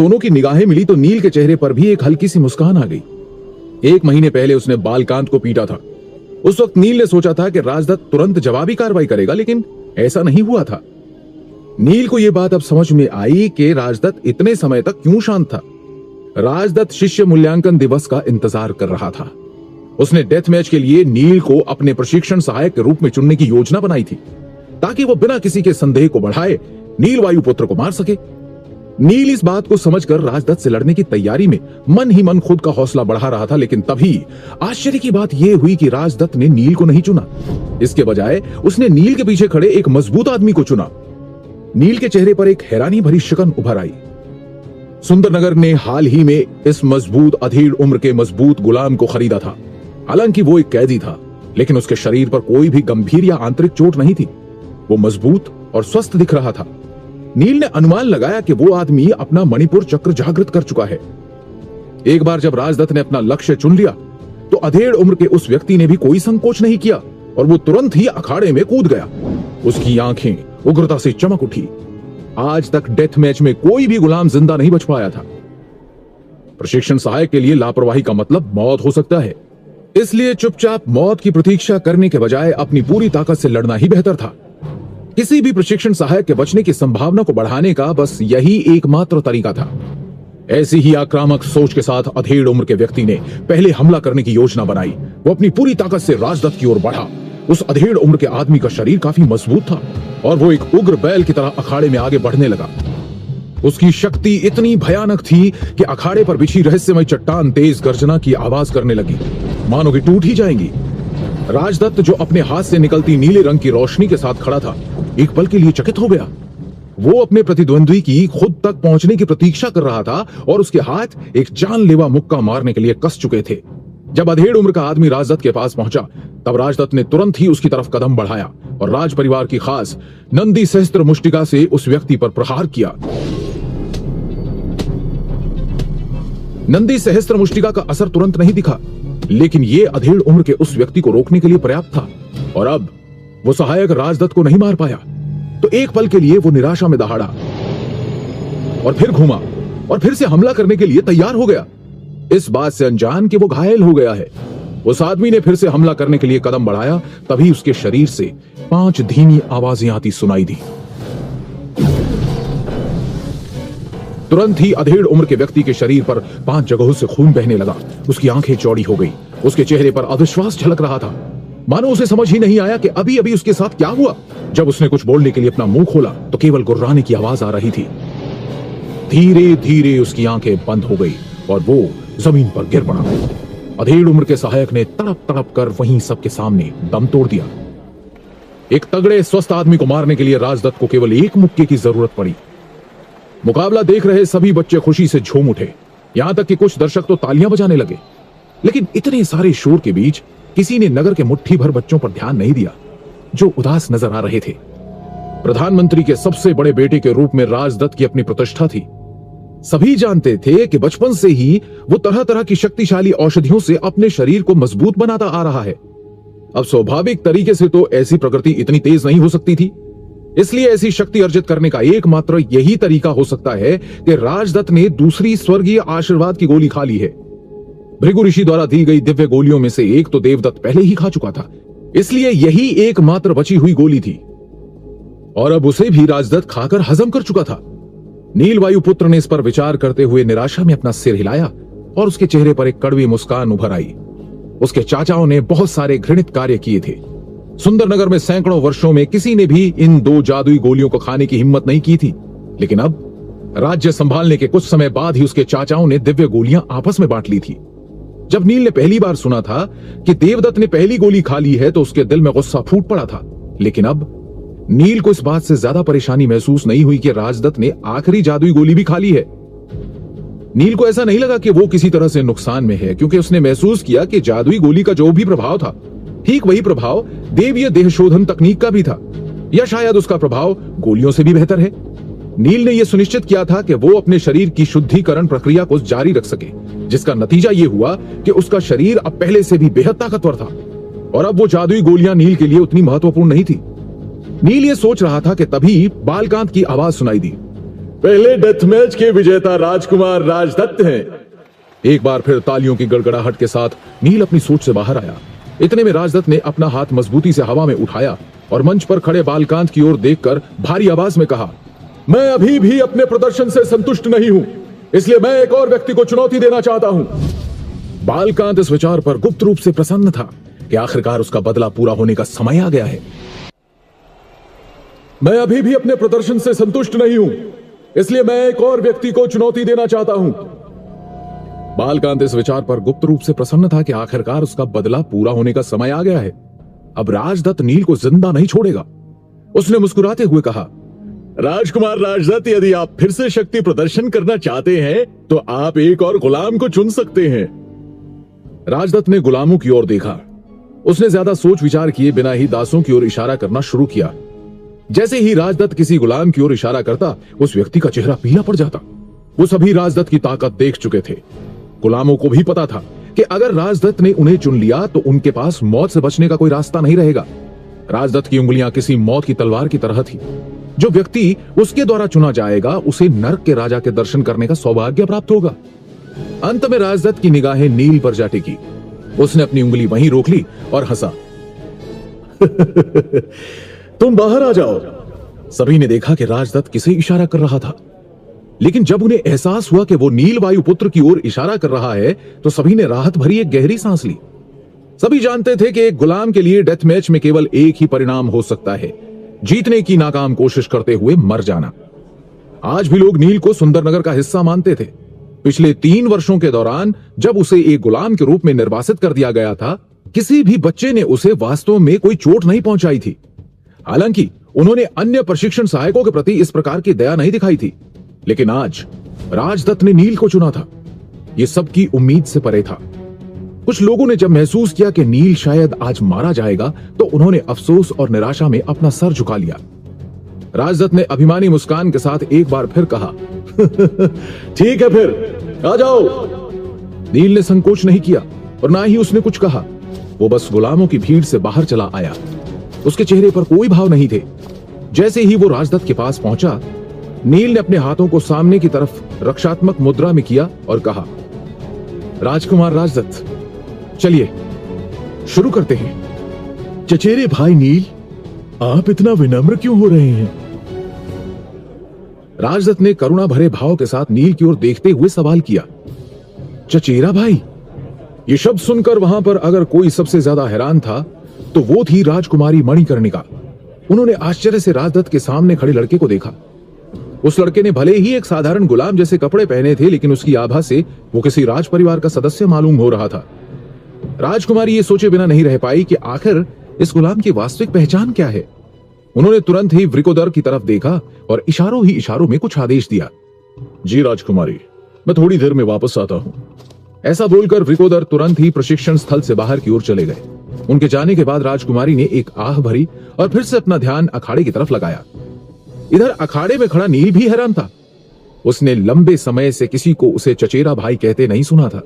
दोनों की निगाहें मिली तो नील के चेहरे पर भी एक हल्की सी मुस्कान आ गई। 1 महीने पहले उसने बालकांत को पीटा था। उस वक्त नील ने सोचा था कि राजदत्त तुरंत जवाबी कार्रवाई करेगा, लेकिन ऐसा नहीं हुआ था। नील को यह बात अब समझ में आई कि राजदत्त इतने समय तक क्यों शांत था। राजदत्त शिष्य मूल्यांकन दिवस का इंतजार कर रहा था। उसने डेथ मैच के लिए नील को अपने प्रशिक्षण सहायक के रूप में चुनने की योजना बनाई थी, ताकि वो बिना किसी के संदेह को बढ़ाए नील वायुपुत्र को मार सके। नील इस बात को समझकर राजदत्त से लड़ने की तैयारी में मन ही मन खुद का हौसला बढ़ा रहा था, लेकिन तभी आश्चर्य की बात यह हुई कि राजदत्त ने नील को नहीं चुना। इसके बजाय उसने नील के पीछे खड़े एक मजबूत आदमी को चुना। नील के चेहरे पर एक हैरानी भरी शिकन उभर आई। सुंदरनगर ने हाल ही में इस मजबूत अधेड़ उम्र के मजबूत गुलाम को खरीदा था। हालांकि वो एक कैदी था, लेकिन उसके शरीर पर कोई भी गंभीर या आंतरिक चोट नहीं थी। वो मजबूत और स्वस्थ दिख रहा था। नील ने अनुमान लगाया कि वो आदमी अपना मणिपुर चक्र जागृत कर चुका है। एक बार जब राजदत्त ने अपना लक्ष्य चुन लिया तो अधेड़ उम्र के उस व्यक्ति ने भी कोई संकोच नहीं किया और वो तुरंत ही अखाड़े में कूद गया। उसकी आंखें उग्रता से चमक उठी। आज तक डेथ मैच में कोई भी गुलाम जिंदा नहीं बच पाया था। प्रशिक्षण सहायक के लिए लापरवाही का मतलब मौत हो सकता है, इसलिए चुपचाप मौत की प्रतीक्षा करने के बजाय अपनी पूरी ताकत से लड़ना ही बेहतर था। किसी भी प्रशिक्षण सहायक के बचने की संभावना को बढ़ाने का बस यही एकमात्र तरीका था। ऐसी ही आक्रामक सोच के साथ अधेड़ उम्र के व्यक्ति ने पहले हमला करने की योजना बनाई। वो अपनी पूरी ताकत से राजदत्त की ओर बढ़ा। उस अधेड़ उम्र के आदमी का शरीर काफी मजबूत था और वो एक उग्र बैल की तरह अखाड़े में आगे बढ़ने लगा। उसकी शक्ति इतनी भयानक थी कि अखाड़े पर बिछी रहस्यमय चट्टान तेज गर्जना की आवाज करने लगी, मानो कि टूट ही जाएंगी। राजदत्त, जो अपने हाथ से निकलती नीले रंग की रोशनी के साथ खड़ा था, एक पल के लिए चकित हो गया। वो अपने प्रतिद्वंद्वी की खुद तक पहुंचने की प्रतीक्षा कर रहा था और उसके हाथ एक जानलेवा मुक्का मारने के लिए कस चुके थे। जब अधेड़ उम्र का आदमी राजदत्त के पास पहुंचा, तब राजदत्त ने तुरंत ही उसकी तरफ कदम बढ़ाया और राज परिवार की खास नंदी सहस्त्र मुष्टिका से उस व्यक्ति पर प्रहार किया। नंदी सहस्त्र मुष्टिका का असर तुरंत नहीं दिखा, लेकिन यह अधेड़ उम्र के उस व्यक्ति को रोकने के लिए पर्याप्त था। और अब वो सहायक राजदत्त को नहीं मार पाया तो एक पल के लिए वो निराशा में दहाड़ा और फिर घूमा और फिर से हमला करने के लिए तैयार हो गया, इस बात से अनजान कि वो घायल हो गया है। उस आदमी ने फिर से हमला करने के लिए कदम बढ़ाया, तभी उसके शरीर से 5 धीमी आवाजें आती सुनाई दी। तुरंत ही अधेड़ उम्र के व्यक्ति के शरीर पर 5 जगहों से खून बहने लगा। उसकी आंखें चौड़ी हो गई। उसके चेहरे पर अविश्वास झलक रहा था, मानो उसे समझ ही नहीं आया कि अभी अभी उसके साथ क्या हुआ। जब उसने कुछ बोलने के लिए अपना मुंह खोला तो केवल गुर्राने की आवाज आ रही थी। धीरे धीरे उसकी आंखें बंद हो गई और वो जमीन पर गिर पड़ा। अधेड़ उम्र के सहायक ने तड़प तड़प कर वहीं सबके सामने दम तोड़ दिया। एक तगड़े स्वस्थ आदमी को मारने के लिए राजदत्त को केवल एक मुक्के की जरूरत पड़ी। मुकाबला देख रहे सभी बच्चे खुशी से झूम उठे, यहां तक कि कुछ दर्शक तो तालियां बजाने लगे। लेकिन इतने सारे शोर के बीच किसी ने नगर के मुट्ठी भर बच्चों पर ध्यान नहीं दिया, जो उदास नजर आ रहे थे। प्रधानमंत्री के सबसे बड़े बेटे के रूप में राजदत्त की अपनी प्रतिष्ठा थी। सभी जानते थे कि बचपन से ही वो तरह तरह की शक्तिशाली औषधियों से अपने शरीर को मजबूत बनाता आ रहा है। अब स्वाभाविक तरीके से तो ऐसी प्रकृति इतनी तेज नहीं हो सकती थी, इसलिए ऐसी शक्ति अर्जित करने का एकमात्र यही तरीका हो सकता है कि राजदत्त ने दूसरी स्वर्गीय आशीर्वाद की गोली खा ली है। भृगु ऋषि द्वारा दी गई दिव्य गोलियों में से एक तो देवदत्त पहले ही खा चुका था, इसलिए यही एकमात्र बची हुई गोली थी और अब उसे भी राजदत्त खाकर हजम कर चुका था। नील वायुपुत्र ने इस पर विचार करते हुए निराशा में अपना सिर हिलाया और उसके चेहरे पर एक कड़वी मुस्कान उभर आई। उसके चाचाओं ने बहुत सारे घृणित कार्य किए थे। सुंदरनगर में सैकड़ों वर्षों में किसी ने भी इन 2 जादुई गोलियों को खाने की हिम्मत नहीं की थी, लेकिन अब राज्य संभालने के कुछ समय बाद ही उसके चाचाओं ने दिव्य गोलियां आपस में बांट ली थी। जब नील ने पहली बार सुना था कि देवदत्त ने पहली गोली खा ली है तो उसके दिल में गुस्सा फूट पड़ा था, लेकिन अब नील को इस बात से ज्यादा परेशानी महसूस नहीं हुई कि राजदत्त ने आखिरी जादुई गोली भी खा ली है। नील को ऐसा नहीं लगा कि वो किसी तरह से नुकसान में है, क्योंकि उसने महसूस किया कि जादुई गोली का जो भी प्रभाव था, ठीक वही प्रभाव देवीय देहशोधन तकनीक का भी था, या शायद उसका प्रभाव गोलियों से भी बेहतर है। नील ने यह सुनिश्चित किया था कि वो अपने शरीर की शुद्धिकरण प्रक्रिया को जारी रख सके, जिसका नतीजा यह हुआ कि उसका शरीर अब पहले से भी बेहद ताकतवर था और अब वो जादुई गोलियां नील के लिए उतनी महत्वपूर्ण नहीं थी। नील ये सोच रहा था कि तभी बालकांत की आवाज सुनाई दी। पहले डेथ मैच के विजेता राजकुमार राजदत्त हैं। एक बार फिर तालियों की गड़गड़ाहट के साथ नील अपनी सोच से बाहर आया। इतने में राजदत्त ने अपना हाथ मजबूती से हवा में उठाया और मंच पर खड़े बालकांत की ओर देखकर भारी आवाज में कहा, मैं अभी भी अपने प्रदर्शन से संतुष्ट नहीं हूं, इसलिए मैं एक और व्यक्ति को चुनौती देना चाहता हूं। बालकांत इस विचार पर गुप्त रूप से प्रसन्न था कि आखिरकार उसका बदला पूरा होने का समय आ गया है। मैं अभी भी अपने प्रदर्शन से संतुष्ट नहीं हूं, इसलिए मैं एक और व्यक्ति को चुनौती देना चाहता हूं। बालकांत इस विचार पर गुप्त रूप से प्रसन्न था कि आखिरकार उसका बदला पूरा होने का समय आ गया है। अब राजदत्त नील को जिंदा नहीं छोड़ेगा। उसने मुस्कुराते हुए कहा, राजकुमार राजदत्त, यदि आप फिर से शक्ति प्रदर्शन करना चाहते हैं तो आप एक और गुलाम को चुन सकते हैं। राजदत्त ने गुलामों की ओर देखा। उसने ज्यादा सोच विचार किए बिना ही दासों की ओर इशारा करना शुरू किया। जैसे ही राजदत्त किसी गुलाम की ओर इशारा करता, उस व्यक्ति का चेहरा पीला पड़ जाता। वो सभी राजदत्त की ताकत देख चुके थे। गुलामों को भी पता था कि अगर राजदत्त ने उन्हें चुन लिया तो उनके पास मौत से बचने का कोई रास्ता नहीं रहेगा। राजदत्त की उंगलियां किसी मौत की तलवार की तरह थी। जो व्यक्ति उसके द्वारा चुना जाएगा उसे नर्क के राजा के दर्शन करने का सौभाग्य प्राप्त होगा। अंत में राजदत्त की निगाहें नील पर जा टिकी। उसने अपनी उंगली वहीं रोक ली और हंसा। तुम बाहर आ जाओ। सभी ने देखा कि राजदत्त किसे इशारा कर रहा था, लेकिन जब उन्हें एहसास हुआ कि वो नील वायुपुत्र की ओर इशारा कर रहा है तो सभी ने राहत भरी एक गहरी सांस ली। सभी जानते थे कि एक गुलाम के लिए डेथ मैच में केवल एक ही परिणाम हो सकता है, जीतने की नाकाम कोशिश करते हुए मर जाना। आज भी लोग नील को सुंदरनगर का हिस्सा मानते थे। पिछले 3 वर्षों के दौरान जब उसे एक गुलाम के रूप में निर्वासित कर दिया गया था, किसी भी बच्चे ने उसे वास्तव में कोई चोट नहीं पहुंचाई थी। हालांकि उन्होंने अन्य प्रशिक्षण सहायकों के प्रति इस प्रकार की दया नहीं दिखाई थी, लेकिन आज राजदत्त ने नील को चुना था। यह सबकी उम्मीद से परे था। कुछ लोगों ने जब महसूस किया कि नील शायद आज मारा जाएगा तो उन्होंने अफसोस और निराशा में अपना सर झुका लिया। राजदत्त ने अभिमानी मुस्कान के साथ एक बार फिर कहा, ठीक है, फिर आ जाओ। नील ने संकोच नहीं किया और ना ही उसने कुछ कहा। वो बस गुलामों की भीड़ से बाहर चला आया। उसके चेहरे पर कोई भाव नहीं थे। जैसे ही वो राजदत्त के पास पहुंचा, नील ने अपने हाथों को सामने की तरफ रक्षात्मक मुद्रा में किया और कहा, राजकुमार राजदत्त, चलिए शुरू करते हैं। चचेरे भाई नील, आप इतना विनम्र क्यों हो रहे हैं? राजदत्त ने करुणा भरे भाव के साथ नील की ओर देखते हुए सवाल किया। चचेरा भाई? ये शब्द सुनकर वहां पर अगर कोई सबसे ज्यादा हैरान था तो वो थी राजकुमारी मणिकर्णिका। उन्होंने आश्चर्य से राजदत्त के सामने खड़े लड़के को देखा। उस लड़के ने भले ही एक साधारण गुलाम जैसे कपड़े पहने थे, लेकिन उसकी आभा से वो किसी राज परिवार का सदस्य मालूम हो रहा था। राजकुमारी ये सोचे बिना नहीं रह पाई कि आखिर इस गुलाम की वास्तविक पहचान क्या है। उन्होंने तुरंत ही वृकोदर की तरफ देखा और इशारों ही इशारों में कुछ आदेश दिया। जी राजकुमारी, मैं थोड़ी देर में वापस आता हूं। ऐसा बोलकर वृकोदर तुरंत ही प्रशिक्षण स्थल से बाहर की ओर चले गए। उनके जाने के बाद राजकुमारी ने एक आह भरी और फिर से अपना ध्यान अखाड़े की तरफ लगाया। इधर अखाड़े में खड़ा नील भी हैरान था। उसने लंबे समय से किसी को उसे चचेरा भाई कहते नहीं सुना था।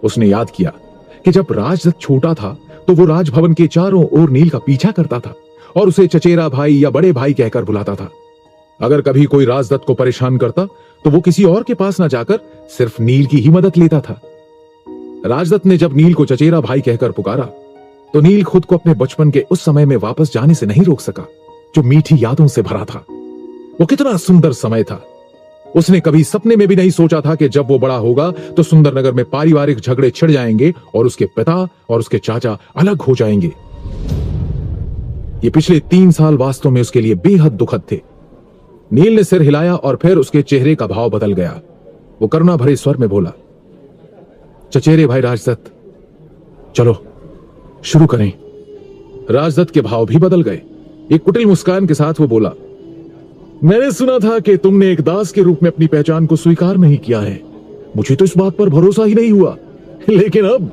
उसने याद किया कि जब राजदत्त छोटा था तो वो राजभवन के चारों ओर नील का पीछा करता था और उसे चचेरा भाई या बड़े भाई कहकर बुलाता था। अगर कभी कोई राजदत्त को परेशान करता तो वो किसी और के पास न जाकर सिर्फ नील की ही मदद लेता था। राजदत्त ने जब नील को चचेरा भाई कहकर पुकारा तो नील खुद को अपने बचपन के उस समय में वापस जाने से नहीं रोक सका, जो मीठी यादों से भरा था। वो कितना सुंदर समय था। उसने कभी सपने में भी नहीं सोचा था कि जब वो बड़ा होगा तो सुंदरनगर में पारिवारिक झगड़े छिड़ जाएंगे और उसके पिता और उसके चाचा अलग हो जाएंगे। ये पिछले 3 साल वास्तव में उसके लिए बेहद दुखद थे। नील ने सिर हिलाया और फिर उसके चेहरे का भाव बदल गया। वो करुणा भरे स्वर में बोला, चचेरे भाई राजदत्त, चलो शुरू करें। राजदत्त के भाव भी बदल गए। एक कुटिल मुस्कान के साथ वो बोला, मैंने सुना था कि तुमने एक दास के रूप में अपनी पहचान को स्वीकार नहीं किया है। मुझे तो इस बात पर भरोसा ही नहीं हुआ, लेकिन अब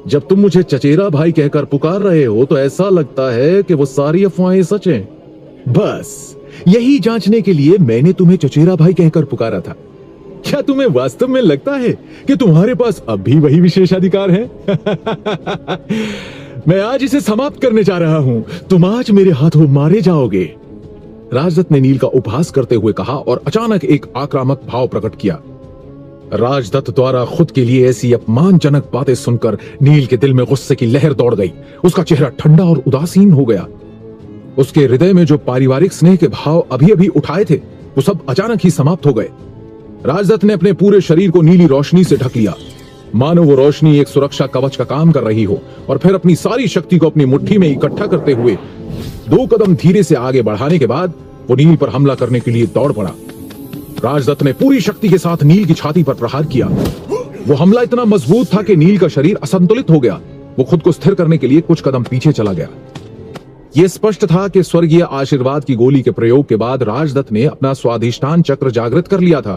जब तुम मुझे चचेरा भाई कहकर पुकार रहे हो तो ऐसा लगता है कि वो सारी अफवाहें सच हैं। बस यही जांचने के लिए मैंने तुम्हें चचेरा भाई कहकर पुकारा था। क्या तुम्हें वास्तव में लगता है कि तुम्हारे पास अब भी वही विशेषाधिकार है? मैं आज इसे समाप्त करने जा रहा हूं। तुम आज मेरे हाथों मारे जाओगे। राजदत्त ने नील का उपहास करते हुए कहा और अचानक एक आक्रामक भाव प्रकट किया। राजदत्त द्वारा खुद के लिए ऐसी अपमानजनक बातें सुनकर नील के दिल में गुस्से की लहर दौड़ गई। उसका चेहरा ठंडा और उदासीन हो गया। उसके हृदय में जो पारिवारिक स्नेह के भाव अभी अभी उठाए थे, वो सब अचानक ही समाप्त हो गए। राजदत्त ने अपने पूरे शरीर को नीली रोशनी से ढक लिया, मानो वो रोशनी एक सुरक्षा कवच का काम कर रही हो, और फिर अपनी सारी शक्ति को अपनी मुट्ठी में इकट्ठा करते हुए 2 कदम धीरे से आगे बढ़ाने के बाद वो नील पर हमला करने के लिए दौड़ पड़ा। राजदत्त ने पूरी शक्ति के साथ नील की छाती पर प्रहार किया। वो हमला इतना मजबूत था कि नील का शरीर असंतुलित हो गया। वो खुद को स्थिर करने के लिए कुछ कदम पीछे चला गया। यह स्पष्ट था कि स्वर्गीय आशीर्वाद की गोली के प्रयोग के बाद राजदत्त ने अपना स्वाधिष्ठान चक्र जागृत कर लिया था।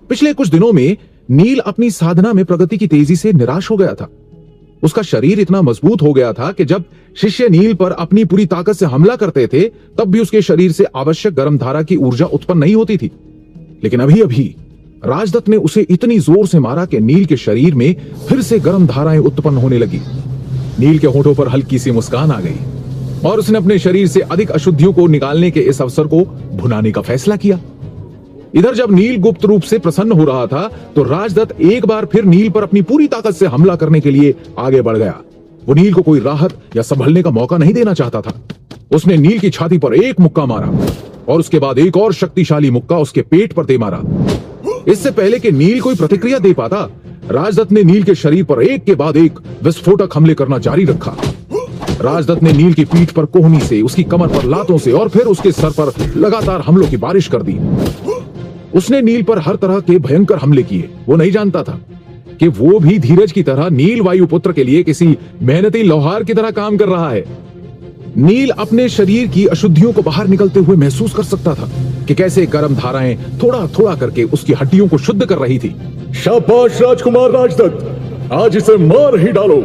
पिछले कुछ दिनों में नील अपनी साधना में प्रगति की तेजी से निराश हो गया था। उसका शरीर इतना मजबूत हो गया था कि जब शिष्य नील पर अपनी पूरी ताकत से हमला करते थे, तब भी उसके शरीर से आवश्यक गर्म धारा की ऊर्जा उत्पन्न नहीं होती थी। लेकिन अभी अभी राजदत्त ने उसे इतनी जोर से मारा कि नील के शरीर में फिर से गर्म धाराएं उत्पन्न होने लगी। नील के होठों पर हल्की सी मुस्कान आ गई और उसने अपने शरीर से अधिक अशुद्धियों को निकालने के इस अवसर को भुनाने का फैसला किया। इधर जब नील गुप्त रूप से प्रसन्न हो रहा था, तो राजदत्त एक बार फिर नील पर अपनी पूरी ताकत से हमला करने के लिए आगे बढ़ गया। वो नील को कोई राहत या संभलने का मौका नहीं देना चाहता था। उसने नील की छाती पर एक मुक्का मारा और उसके बाद एक और शक्तिशाली मुक्का उसके पेट पर दे मारा। इससे पहले कि नील कोई प्रतिक्रिया दे पाता, राजदत्त ने नील के शरीर पर एक के बाद एक विस्फोटक हमले करना जारी रखा। राजदत्त ने नील की पीठ पर कोहनी से, उसकी कमर पर लातों से और फिर उसके सर पर लगातार हमलों की बारिश कर दी। उसने नील पर हर तरह के भयंकर हमले किए। वो नहीं जानता था कि वो भी धीरज की तरह नील वायुपुत्र के लिए किसी मेहनती लोहार की तरह काम कर रहा है। नील अपने शरीर की अशुद्धियों को बाहर निकलते हुए महसूस कर सकता था कि कैसे गर्म धाराएं थोड़ा थोड़ा करके उसकी हड्डियों को शुद्ध कर रही थी। शाबाश राजकुमार राजदत्त, आज इसे मार ही डालो।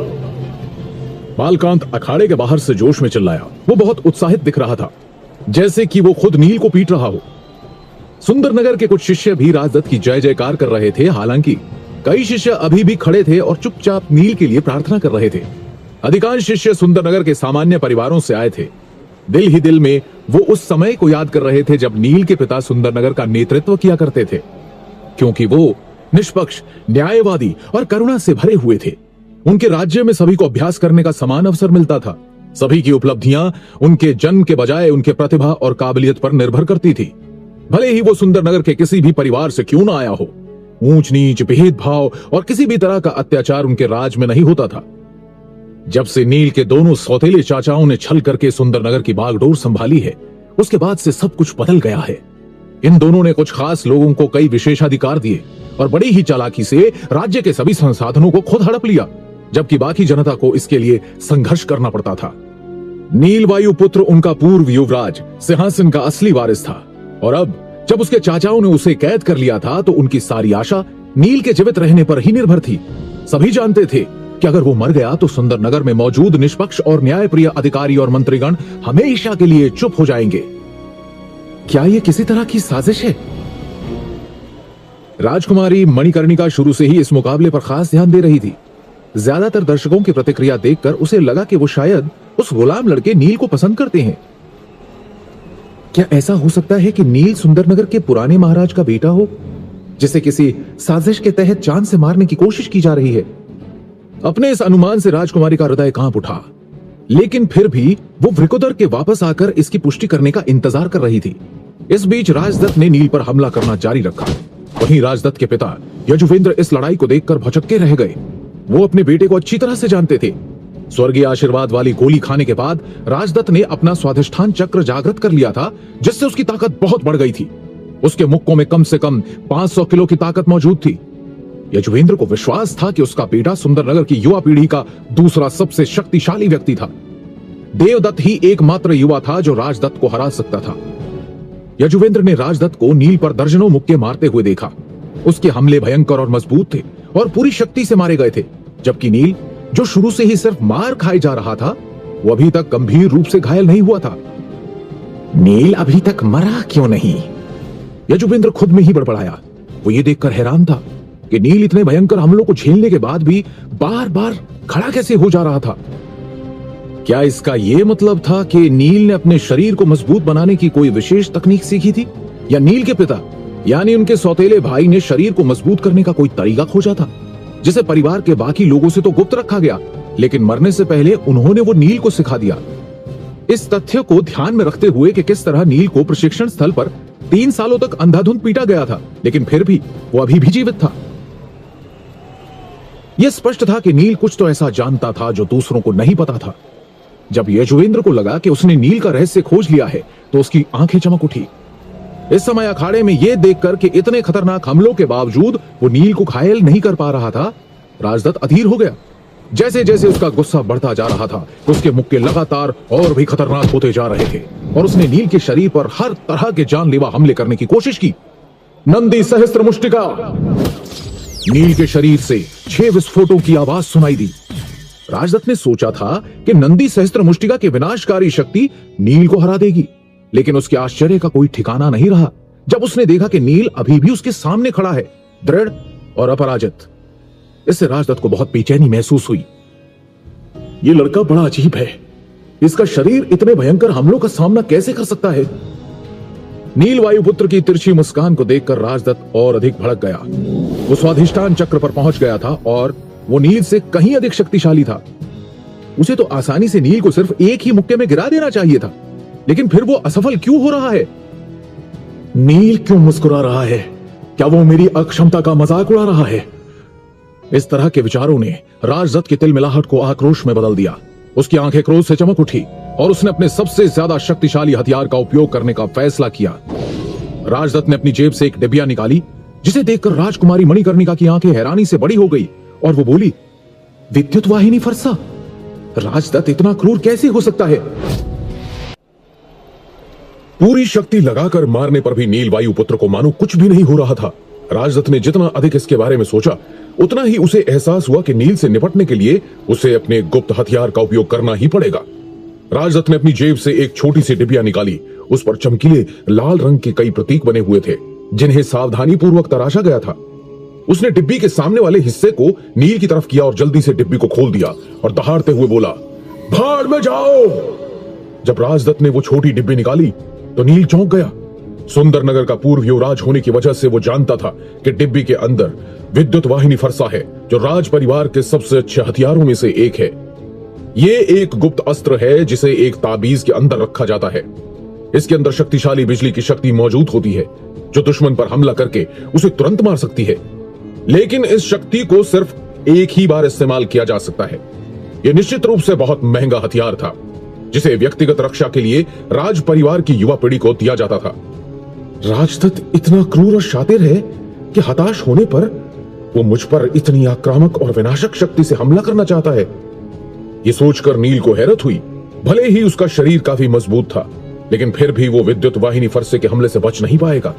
बालकांत अखाड़े के बाहर से जोश में चिल्लाया। वो बहुत उत्साहित दिख रहा था, जैसे कि वो खुद नील को पीट रहा हो। सुंदरनगर के कुछ शिष्य भी राजदत्त की जय जयकार कर रहे थे। हालांकि कई शिष्य अभी भी खड़े थे और चुपचाप नील के लिए प्रार्थना कर रहे थे। अधिकांश शिष्य सुंदरनगर के सामान्य परिवारों से आए थे। दिल ही दिल में वो उस समय को याद कर रहे थे जब नील के पिता सुंदरनगर का नेतृत्व किया करते थे, क्योंकि वो निष्पक्ष, न्यायवादी और करुणा से भरे हुए थे। उनके राज्य में सभी को अभ्यास करने का समान अवसर मिलता था। सभी की उपलब्धियां उनके जन्म के बजाय उनके प्रतिभा और काबिलियत पर निर्भर करती थी। भले ही वो सुंदरनगर के किसी भी परिवार से क्यों ना आया हो, ऊंच नीच, भेदभाव और किसी भी तरह का अत्याचार उनके राज में नहीं होता था। जब से नील के दोनों सौतेले चाचाओं ने छल करके सुंदरनगर की बागडोर संभाली है, उसके बाद से सब कुछ बदल गया है। इन दोनों ने कुछ खास लोगों को कई विशेषाधिकार दिए और बड़ी ही चालाकी से राज्य के सभी संसाधनों को खुद हड़प लिया, जबकि बाकी जनता को इसके लिए संघर्ष करना पड़ता था। नील वायुपुत्र उनका पूर्व युवराज, सिंहासन का असली वारिस था, और अब जब उसके चाचाओं ने उसे कैद कर लिया था, तो उनकी सारी आशा नील के जीवित रहने पर ही निर्भर थी। सभी जानते थे कि अगर वो मर गया तो सुंदरनगर में मौजूद निष्पक्ष और न्यायप्रिय अधिकारी और मंत्रीगण हमेशा के लिए चुप हो जाएंगे। क्या ये किसी तरह की साजिश है? राजकुमारी मणिकर्णिका शुरू से ही इस मुकाबले पर खास ध्यान दे रही थी। ज्यादातर दर्शकों की प्रतिक्रिया देखकर उसे लगा कि वो शायद उस गुलाम लड़के नील को पसंद करते हैं। क्या ऐसा हो सकता है कि नील सुंदरनगर के पुराने महाराज का बेटा हो, जिसे किसी साजिश के तहत जान से मारने की कोशिश की जा रही है? अपने इस अनुमान से राजकुमारी का हृदय कांप उठा, लेकिन फिर भी वो वृकोदर के वापस आकर इसकी पुष्टि करने का इंतजार कर रही थी। इस बीच राजदत्त ने नील पर हमला करना जारी रखा। वहीं राजदत्त के पिता यजुवेंद्र इस लड़ाई को देखकर भौचक्के रह गए। वो अपने बेटे को अच्छी तरह से जानते थे। स्वर्गीय आशीर्वाद वाली गोली खाने के बाद राजदत्त ने अपना स्वाधिष्ठान चक्र जागृत कर लिया था, जिससे उसकी ताकत बहुत बढ़ गई थी। उसके मुक्कों में कम से कम 500 किलो की ताकत मौजूद थी। यजुवेंद्र को विश्वास था कि उसका बेटा सुंदरनगर की युवा पीढ़ी का दूसरा सबसे शक्तिशाली व्यक्ति था। देवदत्त ही एकमात्र युवा था जो राजदत्त को हरा सकता था। यजुवेंद्र ने राजदत्त को नील पर दर्जनों मुक्के मारते हुए देखा। उसके हमले भयंकर और मजबूत थे और पूरी शक्ति से मारे गए थे, जबकि नील, जो शुरू से ही सिर्फ मार खाए जा रहा था, वो अभी तक गंभीर रूप से घायल नहीं हुआ था। नील अभी तक मरा क्यों नहीं? यजुवेंद्र खुद में ही बड़बड़ाया। वो ये देखकर हैरान था कि नील इतने भयंकर हमलों को झेलने के बाद भी बार बार खड़ा कैसे हो जा रहा था। क्या इसका यह मतलब था कि नील ने अपने शरीर को मजबूत बनाने की कोई विशेष तकनीक सीखी थी, या नील के पिता यानी उनके सौतेले भाई ने शरीर को मजबूत करने का कोई तरीका खोजा था, जिसे परिवार के बाकी लोगों से तो गुप्त रखा गया, लेकिन मरने से पहले उन्होंने वो नील को सिखा दिया। इस तथ्य को ध्यान में रखते हुए कि किस तरह नील को प्रशिक्षण स्थल पर 3 सालों तक अंधाधुंध पीटा गया था, लेकिन फिर भी वो अभी भी जीवित था। यह स्पष्ट था कि नील कुछ तो ऐसा जानता था जो दूसरों को नहीं पता था। जब यजुवेंद्र को लगा कि उसने नील का रहस्य खोज लिया है, तो उसकी आंखें चमक उठी। इस समय अखाड़े में यह देखकर कि इतने खतरनाक हमलों के बावजूद वो नील को घायल नहीं कर पा रहा था, राजदत्त अधीर हो गया। जैसे जैसे उसका गुस्सा बढ़ता जा रहा था, उसके मुक्के लगातार और भी खतरनाक होते जा रहे थे और उसने नील के शरीर पर हर तरह के जानलेवा हमले करने की कोशिश की। नंदी सहस्त्र मुष्टिका! नील के शरीर से 6 विस्फोटों की आवाज सुनाई दी। राजदत्त ने सोचा था कि नंदी सहस्त्र मुष्टिका की विनाशकारी शक्ति नील को हरा देगी, लेकिन उसके आश्चर्य का कोई ठिकाना नहीं रहा जब उसने देखा कि नील अभी भी उसके सामने खड़ा है, दृढ़ और अपराजित। इससे राजदत्त को बहुत बेचैनी महसूस हुई। ये लड़का बड़ा अजीब है। इसका शरीर इतने भयंकर हमलों का सामना कैसे कर सकता है? नील वायुपुत्र की तिरछी मुस्कान को देखकर राजदत्त और अधिक भड़क गया। वो स्वाधिष्ठान चक्र पर पहुंच गया था और वो नील से कहीं अधिक शक्तिशाली था। उसे तो आसानी से नील को सिर्फ एक ही मुक्के में गिरा देना चाहिए था, लेकिन फिर वो असफल क्यों हो रहा है? नील क्यों मुस्कुरा रहा है? क्या वो मेरी अक्षमता का मजाक उड़ा रहा है? इस तरह के विचारों ने राजदत्त की तिलमिलाहट को आक्रोश में बदल दिया। उसकी आंखें क्रोध से चमक उठी और उसने अपने सबसे ज्यादा शक्तिशाली हथियार का उपयोग करने का फैसला किया। राजदत्त ने अपनी जेब से एक डिबिया निकाली, जिसे देखकर राजकुमारी मणिकर्णिका की आंखें हैरानी से बड़ी हो गई और वो बोली, विद्युत वाहिनी फरसा! राजदत्त इतना क्रूर कैसे हो सकता है? पूरी शक्ति लगाकर मारने पर भी नील वायुपुत्र को मानो कुछ भी नहीं हो रहा था। राजदत्त ने जितना अधिक इसके बारे में सोचा, उतना ही उसे एहसास हुआ कि नील से निपटने के लिए उसे अपने गुप्त हथियार का उपयोग करना ही पड़ेगा। राजदत्त ने अपनी जेब से एक छोटी सी डिबिया निकाली। उस पर चमकीले लाल रंग के कई प्रतीक बने हुए थे, जिन्हें सावधानी पूर्वक तराशा गया था। उसने डिब्बी के सामने वाले हिस्से को नील की तरफ किया और जल्दी से डिब्बी को खोल दिया और दहाड़ते हुए बोला, भाड़ में जाओ! जब राजदत्त ने वो छोटी डिब्बी निकाली तो नील चौंक गया। सुंदर नगर का पूर्व युवराज होने की वजह से वो जानता था कि डिब्बी के अंदर विद्युत वाहिनी फरसा है, जो राज परिवार के सबसे अच्छे हथियारों में से एक है। ये एक गुप्त अस्त्र है जिसे एक ताबीज के अंदर रखा जाता है। इसके अंदर शक्तिशाली बिजली की शक्ति मौजूद होती है, जो दुश्मन पर हमला करके उसे तुरंत मार सकती है। लेकिन इस शक्ति को सिर्फ एक ही बार इस्तेमाल किया जा सकता है। यह निश्चित रूप से बहुत महंगा हथियार था, जिसे व्यक्तिगत रक्षा के लिए राज परिवार की युवा पीढ़ी को दिया जाता था। राजदत्त इतना क्रूर और शातिर है कि हताश होने पर वो मुझ पर इतनी आक्रामक और विनाशक शक्ति से हमला करना चाहता है। ये सोचकर नील को हैरत हुई। भले ही उसका शरीर काफी मजबूत था, लेकिन फिर भी वो विद्युत वाहिनी फरसे के हमले से बच नहीं पाएगा।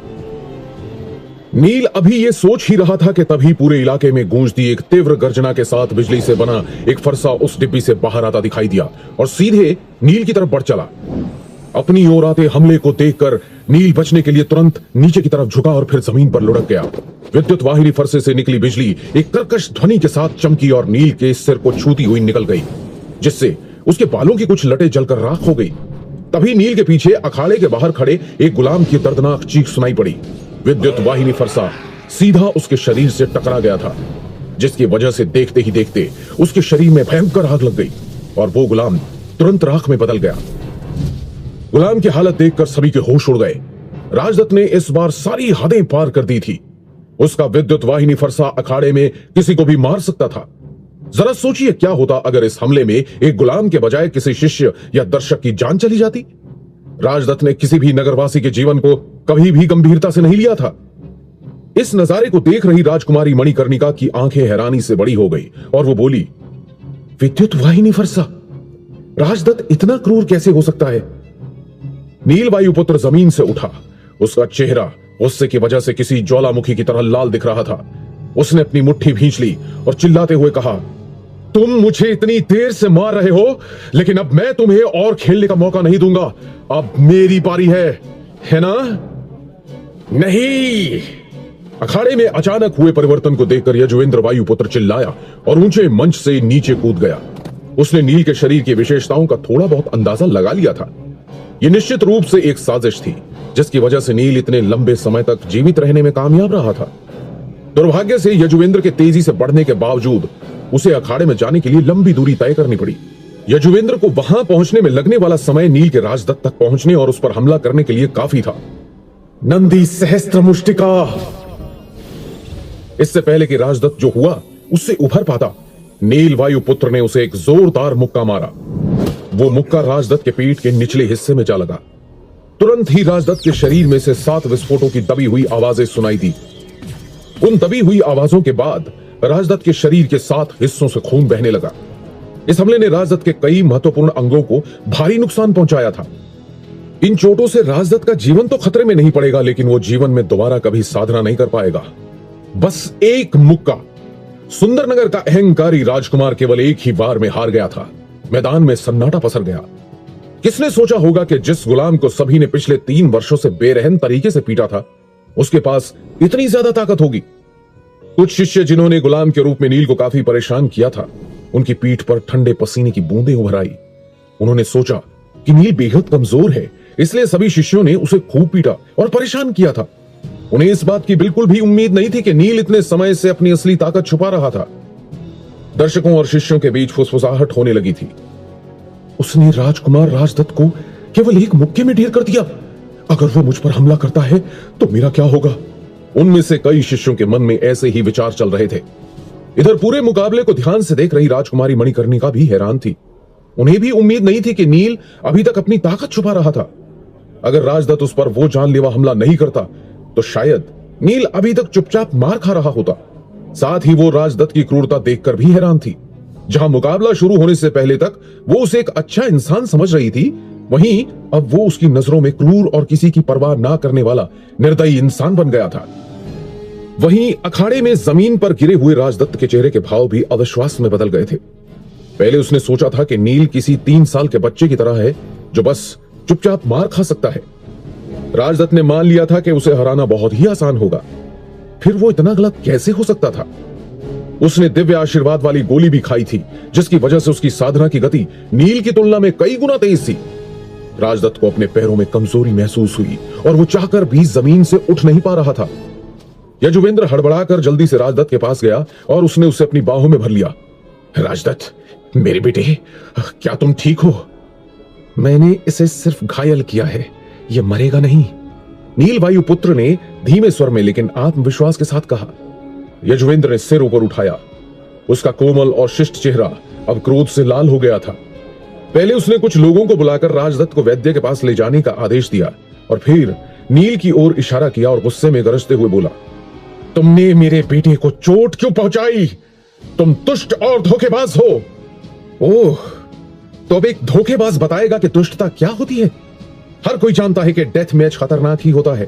नील अभी ये सोच ही रहा था कि तभी पूरे इलाके में गूंजती एक तीव्र गर्जना के साथ बिजली से बना एक फरसा उस डिब्बी से बाहर आता दिखाई दिया और सीधे नील की तरफ बढ़ चला। अपनी ओर आते हमले को देखकर नील बचने के लिए तुरंत नीचे की तरफ झुका और फिर जमीन पर लुढ़क गया। विद्युत वाहिनी फरसे से निकली बिजली एक कर्कश ध्वनि के साथ चमकी और नील के सिर को छूती हुई निकल गई, जिससे उसके बालों की कुछ लटें जलकर राख हो गई। तभी नील के पीछे अखाड़े के बाहर खड़े एक गुलाम की दर्दनाक चीख सुनाई पड़ी। विद्युत वाहिनी फरसा सीधा उसके शरीर से टकरा गया था, जिसकी वजह से देखते ही देखते उसके शरीर में भयंकर आग लग गई और वो गुलाम तुरंत राख में बदल गया। गुलाम की हालत देखकर सभी के होश उड़ गए। राजदत्त ने इस बार सारी हदें पार कर दी थी। उसका विद्युत वाहिनी फरसा अखाड़े में किसी को भी मार सकता था। जरा सोचिए क्या होता अगर इस हमले में एक गुलाम के बजाय किसी शिष्य या दर्शक की जान चली जाती। राजदत्त ने किसी भी नगरवासी के जीवन को कभी भी गंभीरता से नहीं लिया था। इस नजारे को देख रही राजकुमारी मणिकर्णिका की आंखें हैरानी से बड़ी हो गई और वो बोली, विद्युत वाहिनी फरसा! राजदत्त इतना क्रूर कैसे हो सकता है? नील वायुपुत्र जमीन से उठा। उसका चेहरा गुस्से की वजह से किसी ज्वालामुखी की तरह लाल दिख रहा था। उसने अपनी मुट्ठी भींच ली और चिल्लाते हुए कहा, तुम मुझे इतनी देर से मार रहे हो, लेकिन अब मैं तुम्हें और खेलने का मौका नहीं दूंगा। अब मेरी बारी है ना? नहीं! अखाड़े में अचानक हुए परिवर्तन को देखकर यजुवेंद्र वायुपुत्र चिल्लाया और ऊंचे मंच से नीचे कूद गया। उसने नील के शरीर की विशेषताओं का थोड़ा बहुत अंदाजा लगा लिया था। यह निश्चित रूप से एक साजिश थी जिसकी वजह से नील इतने लंबे समय तक जीवित रहने में कामयाब रहा था। दुर्भाग्य से यजुवेंद्र के तेजी से बढ़ने के बावजूद उसे अखाड़े में जाने के लिए लंबी दूरी तय करनी पड़ी। यजुवेंद्र को वहां पहुंचने में लगने वाला समय नील के राजदत्त तक पहुंचने और उस पर हमला करने के लिए काफी था। नंदी सहस्त्र मुष्टिका। इससे पहले कि राजदत्त जो हुआ उससे उभर पाता, नील वायुपुत्र ने उसे एक जोरदार मुक्का मारा। वो मुक्का राजदत्त के पीठ के निचले हिस्से में जा लगा। तुरंत ही राजदत्त के शरीर में से 7 विस्फोटों की दबी हुई आवाजें सुनाई दी। उन दबी हुई आवाजों के बाद राजदत्त के शरीर के 7 हिस्सों से खून बहने लगा। इस हमले ने राजदत्त के कई महत्वपूर्ण अंगों को भारी नुकसान पहुंचाया था। इन चोटों से राजदत्त का जीवन तो खतरे में नहीं पड़ेगा, लेकिन वो जीवन में दोबारा कभी साधना नहीं कर पाएगा। बस एक मुक्का। सुंदरनगर का अहंकारी राजकुमार केवल एक ही बार में हार गया था। मैदान में सन्नाटा पसर गया। किसने सोचा होगा कि जिस गुलाम को सभी ने पिछले 3 वर्षों से बेरहम तरीके से पीटा था, उसके पास इतनी ज्यादा ताकत होगी। कुछ शिष्य जिन्होंने गुलाम के रूप में नील को काफी परेशान किया था, उनकी पीठ पर ठंडे पसीने की बूंदें उभर आई। उन्होंने सोचा कि नील बेहद कमजोर है, इसलिए सभी शिष्यों ने उसे खूब पीटा और परेशान किया था। उन्हें इस बात की बिल्कुल भी उम्मीद नहीं थी कि नील इतने समय से अपनी असली ताकत छुपा रहा था। दर्शकों और शिष्यों के बीच फुसफुसाहट होने लगी थी। उसने राजकुमार राजदत्त को केवल एक मुक्के में ढेर कर दिया। अगर वो मुझ पर हमला करता है तो मेरा क्या होगा? उनमें से कई शिष्यों के मन में ऐसे ही विचार चल रहे थे। इधर पूरे मुकाबले को ध्यान से देख रही राजकुमारी मणिकर्णिका भी हैरान थी। उन्हें भी उम्मीद नहीं थी कि नील अभी तक अपनी ताकत छुपा रहा था। अगर राजदत्त उस पर वो जानलेवा हमला नहीं करता तो शायद नील अभी तक चुपचाप मार खा रहा होता। साथ ही वो राजदत्त की क्रूरता देखकर भी हैरान थी। जहां मुकाबला शुरू होने से पहले तक वो उसे एक अच्छा इंसान समझ रही थी, वहीं अब वो उसकी नजरों में क्रूर और किसी की परवाह ना करने वाला निर्दयी इंसान बन गया था। वहीं अखाड़े में जमीन पर गिरे हुए राजदत्त के चेहरे के भाव भी अविश्वास में बदल गए थे। पहले उसने सोचा था कि नील किसी 3 साल के बच्चे की तरह है जो बस चुपचाप मार खा सकता है। राजदत्त ने मान लिया था कि उसे हराना बहुत ही आसान होगा। फिर वो इतना गलत कैसे हो सकता था? उसने दिव्य आशीर्वाद वाली गोली भी खाई थी, जिसकी वजह से उसकी साधना की गति नील की तुलना में कई गुना तेज थी। राजदत्त को अपने पैरों में कमजोरी महसूस हुई और वो चाहकर भी जमीन से उठ नहीं पा रहा था। यजुवेंद्र हड़बड़ाकर जल्दी से राजदत्त के पास गया और उसने उसे अपनी बाहों में भर लिया। राजदत्त, मेरे बेटे, क्या तुम ठीक हो? मैंने इसे सिर्फ घायल किया है, यह मरेगा नहीं, नील वायुपुत्र ने धीमे स्वर में लेकिन आत्मविश्वास के साथ कहा। यजुवेंद्र ने सिर ऊपर उठाया। उसका कोमल और शिष्ट चेहरा अब क्रोध से लाल हो गया था। पहले उसने कुछ लोगों को बुलाकर राजदत्त को वैद्य के पास ले जाने का आदेश दिया और फिर नील की ओर इशारा किया और गुस्से में गरजते हुए बोला, तुमने मेरे बेटे को चोट क्यों पहुंचाई? तुम दुष्ट और धोखेबाज हो। ओह, तो अब एक धोखेबाज बताएगा कि दुष्टता क्या होती है? हर कोई जानता है कि डेथ मैच खतरनाक ही होता है।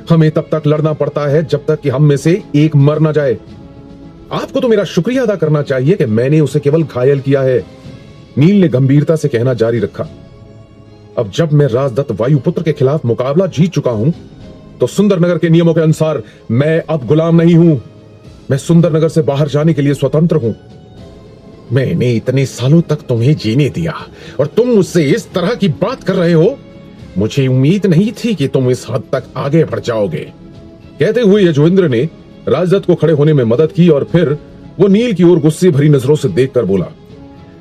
हमें तब तक लड़ना पड़ता है जब तक कि हम में से एक मर ना जाए। आपको तो मेरा शुक्रिया अदा करना चाहिए कि मैंने उसे केवल घायल किया है, नील ने गंभीरता से कहना जारी रखा। अब जब मैं राजदत्त वायुपुत्र के खिलाफ मुकाबला जीत चुका हूं, तो सुंदरनगर के नियमों के अनुसार मैं अब गुलाम नहीं हूं। मैं सुंदरनगर से बाहर जाने के लिए स्वतंत्र हूं। मैंने इतने सालों तक तुम्हें जीने दिया और तुम मुझसे इस तरह की बात कर रहे हो? मुझे उम्मीद नहीं थी कि तुम इस हद तक आगे बढ़ जाओगे। कहते हुए यजुवेंद्र ने राजदत्त को खड़े होने में मदद की और फिर वो नील की ओर गुस्से भरी नजरों से देखकर बोला,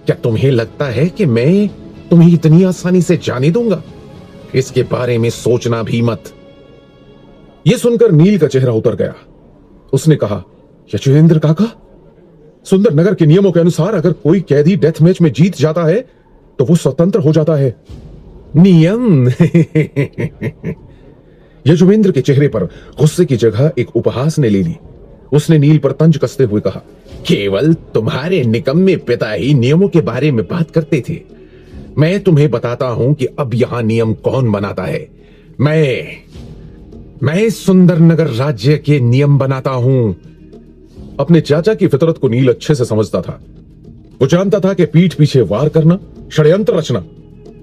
क्या तुम्हें लगता है कि मैं तुम्हें इतनी आसानी से जाने दूंगा? इसके बारे में सोचना भी मत। यह सुनकर नील का चेहरा उतर गया। उसने कहा, यजुवेंद्र काका, सुंदरनगर के नियमों के अनुसार अगर कोई कैदी डेथ मैच में जीत जाता है तो वो स्वतंत्र हो जाता है। नियम? यजुवेंद्र के चेहरे पर गुस्से की जगह एक उपहास ने ले ली। उसने नील पर तंज कसते हुए कहा, केवल तुम्हारे निकम्मे पिता ही नियमों के बारे में बात करते थे। मैं तुम्हें बताता हूं कि अब यहां नियम कौन बनाता है। मैं सुंदरनगर राज्य के नियम बनाता हूं। अपने चाचा की फितरत को नील अच्छे से समझता था। वो जानता था कि पीठ पीछे वार करना, षड्यंत्र रचना,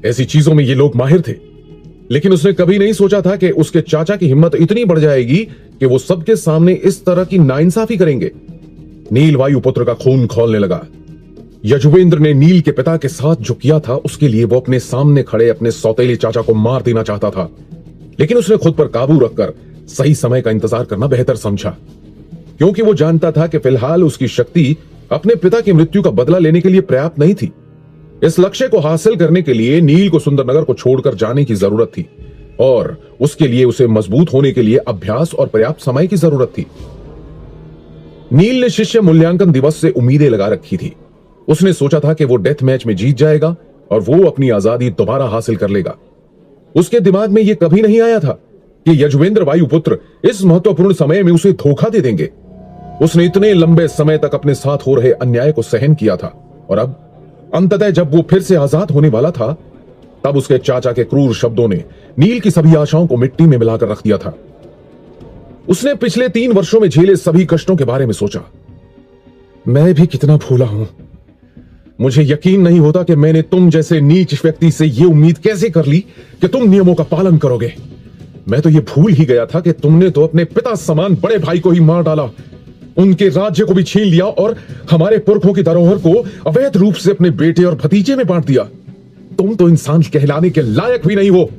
ऐसी चीजों में ये लोग माहिर थे। लेकिन उसने कभी नहीं सोचा था कि उसके चाचा की हिम्मत इतनी बढ़ जाएगी कि वो सबके सामने इस तरह की नाइंसाफी करेंगे। नील वायुपुत्र का खून खौलने लगा। यजुवेंद्र ने नील के पिता के साथ जो किया था उसके लिए वो अपने सामने खड़े अपने सौतेले चाचा को मार देना चाहता था, लेकिन उसने खुद पर काबू रखकर सही समय का इंतजार करना बेहतर समझा, क्योंकि वो जानता था कि फिलहाल उसकी शक्ति अपने पिता की मृत्यु का बदला लेने के लिए पर्याप्त नहीं थी। इस लक्ष्य को हासिल करने के लिए नील को सुंदरनगर को छोड़कर जाने की जरूरत थी और उसके लिए उसे मजबूत होने के लिए अभ्यास और पर्याप्त समय की जरूरत थी। नील ने शिष्य मूल्यांकन दिवस से उम्मीदें लगा रखी थी। उसने सोचा था कि वो डेथ मैच में जीत जाएगा और वो अपनी आजादी दोबारा हासिल कर लेगा। उसके दिमाग में यह कभी नहीं आया था कि यजुवेंद्र वायुपुत्र इस महत्वपूर्ण समय में उसे धोखा दे देंगे। उसने इतने लंबे समय तक अपने साथ हो रहे अन्याय को सहन किया था और अब अंततः जब वो फिर से आजाद होने वाला था, तब उसके चाचा के क्रूर शब्दों ने नील की सभी आशाओं को मिट्टी में मिलाकर रख दिया था। उसने पिछले 3 वर्षों में झेले सभी कष्टों के बारे में सोचा। मैं भी कितना भोला हूं। मुझे यकीन नहीं होता कि मैंने तुम जैसे नीच व्यक्ति से यह उम्मीद कैसे कर ली कि तुम नियमों का पालन करोगे। मैं तो यह भूल ही गया था कि तुमने तो अपने पिता समान बड़े भाई को ही मार डाला, उनके राज्य को भी छीन लिया और हमारे पुरखों की धरोहर को अवैध रूप से अपने बेटे और भतीजे में बांट दिया। तुम तो इंसान कहलाने के लायक भी नहीं हो।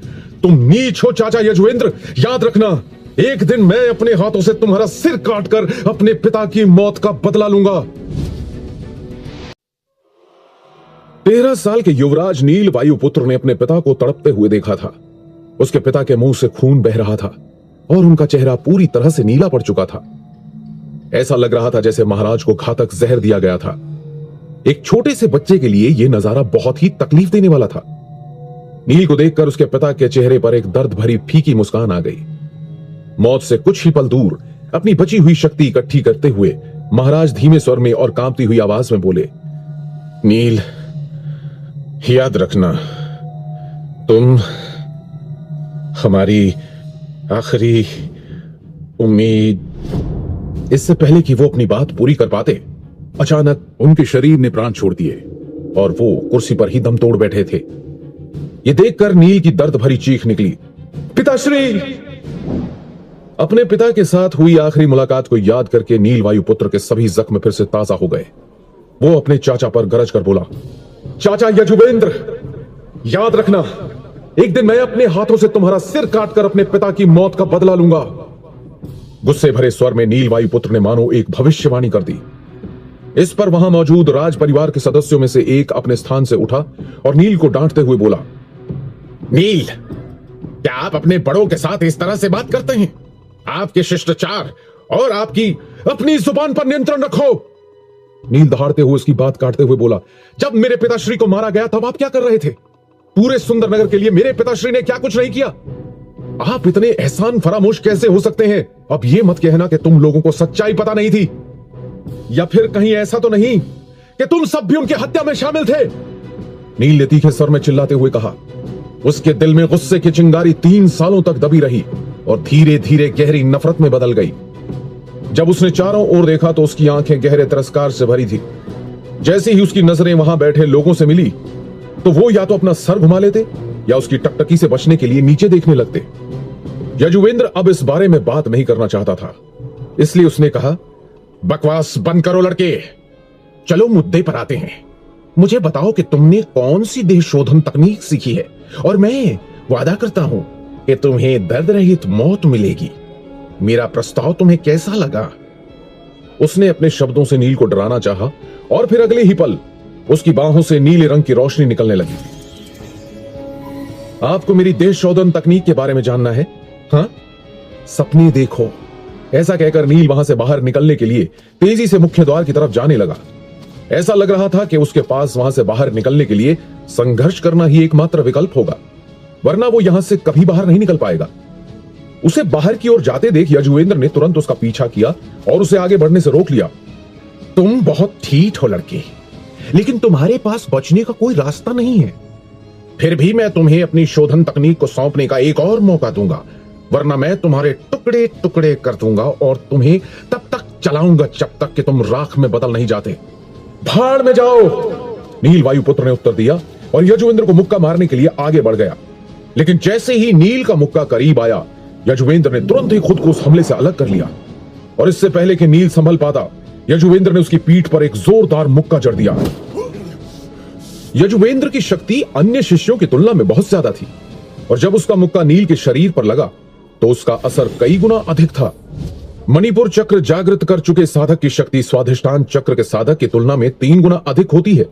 तुम नीच हो चाचा यजुवेंद्र। याद रखना, एक दिन मैं अपने हाथों से तुम्हारा सिर काटकर अपने पिता की मौत का बदला लूंगा। 13 साल के युवराज नील वायुपुत्र ने अपने पिता को तड़पते हुए देखा था। उसके पिता के मुंह से खून बह रहा था और उनका चेहरा पूरी तरह से नीला पड़ चुका था। ऐसा लग रहा था जैसे महाराज को घातक जहर दिया गया था। एक छोटे से बच्चे के लिए यह नजारा बहुत ही तकलीफ देने वाला था। नील को देखकर उसके पिता के चेहरे पर एक दर्द भरी फीकी मुस्कान आ गई। मौत से कुछ ही पल दूर अपनी बची हुई शक्ति इकट्ठी करते हुए महाराज धीमे स्वर में और कांपती हुई आवाज में बोले, नील, याद रखना, तुम हमारी आखिरी उम्मीद। इससे पहले कि वो अपनी बात पूरी कर पाते, अचानक उनके शरीर ने प्राण छोड़ दिए और वो कुर्सी पर ही दम तोड़ बैठे थे। ये देखकर नील की दर्द भरी चीख निकली, पिताश्री! अपने पिता के साथ हुई आखिरी मुलाकात को याद करके नील वायुपुत्र के सभी जख्म फिर से ताजा हो गए। वो अपने चाचा पर गरज कर बोला, चाचा यजुवेंद्र, याद रखना, एक दिन मैं अपने हाथों से तुम्हारा सिर काटकर अपने पिता की मौत का बदला लूंगा। गुस्से भरे स्वर में नील वायुपुत्र ने मानो एक भविष्यवाणी कर दी। इस पर वहां मौजूद राज परिवार के सदस्यों में से एक अपने स्थान से उठा और नील को डांटते हुए बोला, नील, क्या आप अपने बड़ों के साथ इस तरह से बात करते हैं? आपके शिष्टाचार और आपकी अपनी जुबान पर नियंत्रण रखो। नील दहाड़ते हुए उसकी बात काटते हुए बोला, जब मेरे पिताश्री को मारा गया तब आप क्या कर रहे थे? पूरे सुंदरनगर के लिए मेरे पिताश्री ने क्या कुछ नहीं किया? आप इतने एहसान फरामोश कैसे हो सकते हैं? अब यह मत कहना कि तुम लोगों को सच्चाई पता नहीं थी, या फिर कहीं ऐसा तो नहीं कि तुम सब भी उनकी हत्या में शामिल थे? नील ने तीखे स्वर में चिल्लाते हुए कहा। उसके दिल में गुस्से की चिंगारी 3 सालों तक दबी रही और धीरे धीरे गहरी नफरत में बदल गई। जब उसने चारों ओर देखा तो उसकी आंखें गहरे तिरस्कार से भरी थी। जैसे ही उसकी नजरें वहां बैठे लोगों से मिली तो वो या तो अपना सर घुमा लेते या उसकी टकटकी से बचने के लिए नीचे देखने लगते। यजुवेंद्र अब इस बारे में बात नहीं करना चाहता था, इसलिए उसने कहा, बकवास बंद करो लड़के, चलो मुद्दे पर आते हैं। मुझे बताओ कि तुमने कौन सी देह शोधन तकनीक सीखी है और मैं वादा करता हूं कि तुम्हें दर्द रहित मौत मिलेगी। मेरा प्रस्ताव तुम्हें कैसा लगा? उसने अपने शब्दों से नील को डराना चाहा और फिर अगले ही पल उसकी बाहों से नीले रंग की रोशनी निकलने लगी। आपको मेरी देह शोधन तकनीक के बारे में जानना है? हाँ, सपने देखो। ऐसा कहकर नील वहां से बाहर निकलने के लिए तेजी से मुख्य द्वार की तरफ जाने लगा। ऐसा लग रहा था कि उसके पास वहां से बाहर निकलने के लिए संघर्ष करना ही एकमात्र विकल्प होगा, वरना वो यहां से कभी बाहर नहीं निकल पाएगा। उसे बाहर की ओर जाते देख यजुवेंद्र ने तुरंत उसका पीछा किया और उसे आगे बढ़ने से रोक लिया। तुम बहुत ठीक हो लड़के, लेकिन तुम्हारे पास बचने का कोई रास्ता नहीं है। फिर भी मैं तुम्हें अपनी शोधन तकनीक को सौंपने का एक और मौका दूंगा, वरना मैं तुम्हारे टुकड़े टुकड़े कर दूंगा और तुम्हें तब तक चलाऊंगा जब तक कि तुम राख में बदल नहीं जाते। भाड़ में जाओ, नील वायुपुत्र ने उत्तर दिया और यजुवेंद्र को मुक्का मारने के लिए आगे बढ़ गया। लेकिन जैसे ही नील का मुक्का करीब आया, यजुवेंद्र ने तुरंत ही खुद को उस हमले से अलग कर लिया और इससे पहले कि नील संभल पाता, यजुवेंद्र ने उसकी पीठ पर एक जोरदार मुक्का जड़ दिया। यजुवेंद्र की शक्ति अन्य शिष्यों की तुलना में बहुत ज्यादा थी, और जब उसका मुक्का नील के शरीर पर लगा तो उसका असर कई गुना अधिक था। मणिपुर चक्र जागृत कर चुके साधक की शक्ति स्वाधिष्ठान चक्र के साधक की तुलना में 3 गुना अधिक होती है।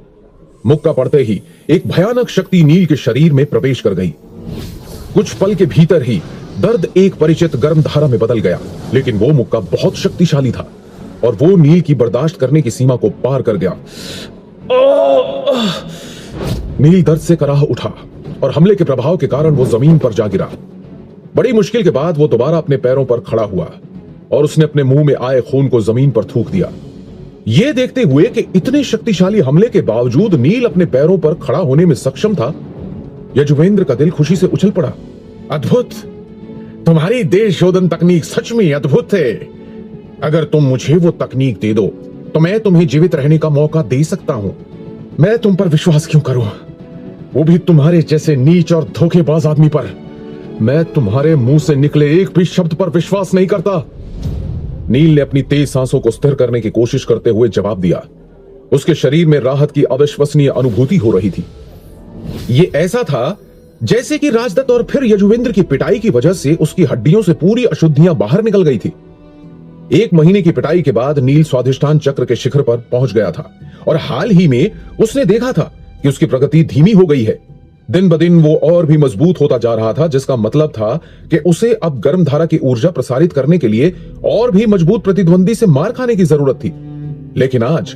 मुक्का पड़ते ही एक भयानक शक्ति नील के शरीर में प्रवेश कर गई। कुछ पल के भीतर ही दर्द एक परिचित गर्म धारा में बदल गया, लेकिन वो मुक्का बहुत शक्तिशाली था और वो नील की बर्दाश्त करने की सीमा को पार कर गया। नील दर्द से कराह उठा और हमले के प्रभाव के कारण वो जमीन पर जा गिरा। बड़ी मुश्किल के बाद वो दोबारा अपने पैरों पर खड़ा हुआ और उसने अपने मुंह में आए खून को जमीन पर थूक दिया। ये देखते हुए कि इतने शक्तिशाली हमले के बावजूद नील अपने पैरों पर खड़ा होने में सक्षम था, यजुवेंद्र का दिल खुशी से उछल पड़ा। अद्भुत! तुम्हारी देह शोधन तकनीक सच में अद्भुत है। अगर तुम मुझे वो तकनीक दे दो तो मैं तुम्हें जीवित रहने का मौका दे सकता हूं। मैं तुम पर विश्वास क्यों करूं, वो भी तुम्हारे जैसे नीच और धोखेबाज आदमी पर। मैं तुम्हारे मुंह से निकले एक भी शब्द पर विश्वास नहीं करता। नील ने अपनी तेज सांसों को स्थिर करने की कोशिश करते हुए जवाब दिया। उसके शरीर में राहत की अविश्वसनीय अनुभूति हो रही थी। यह ऐसा था जैसे कि राजदत्त और फिर यजुवेंद्र की पिटाई की वजह से उसकी हड्डियों से पूरी अशुद्धियां बाहर निकल गई थी। 1 महीने की पिटाई के बाद नील स्वाधिष्ठान चक्र के शिखर पर पहुंच गया था और हाल ही में उसने देखा था कि उसकी प्रगति धीमी हो गई है। दिन ब दिन वो और भी मजबूत होता जा रहा था, जिसका मतलब था कि उसे अब गर्म धारा की ऊर्जा प्रसारित करने के लिए और भी मजबूत प्रतिद्वंदी से मार खाने की जरूरत थी। लेकिन आज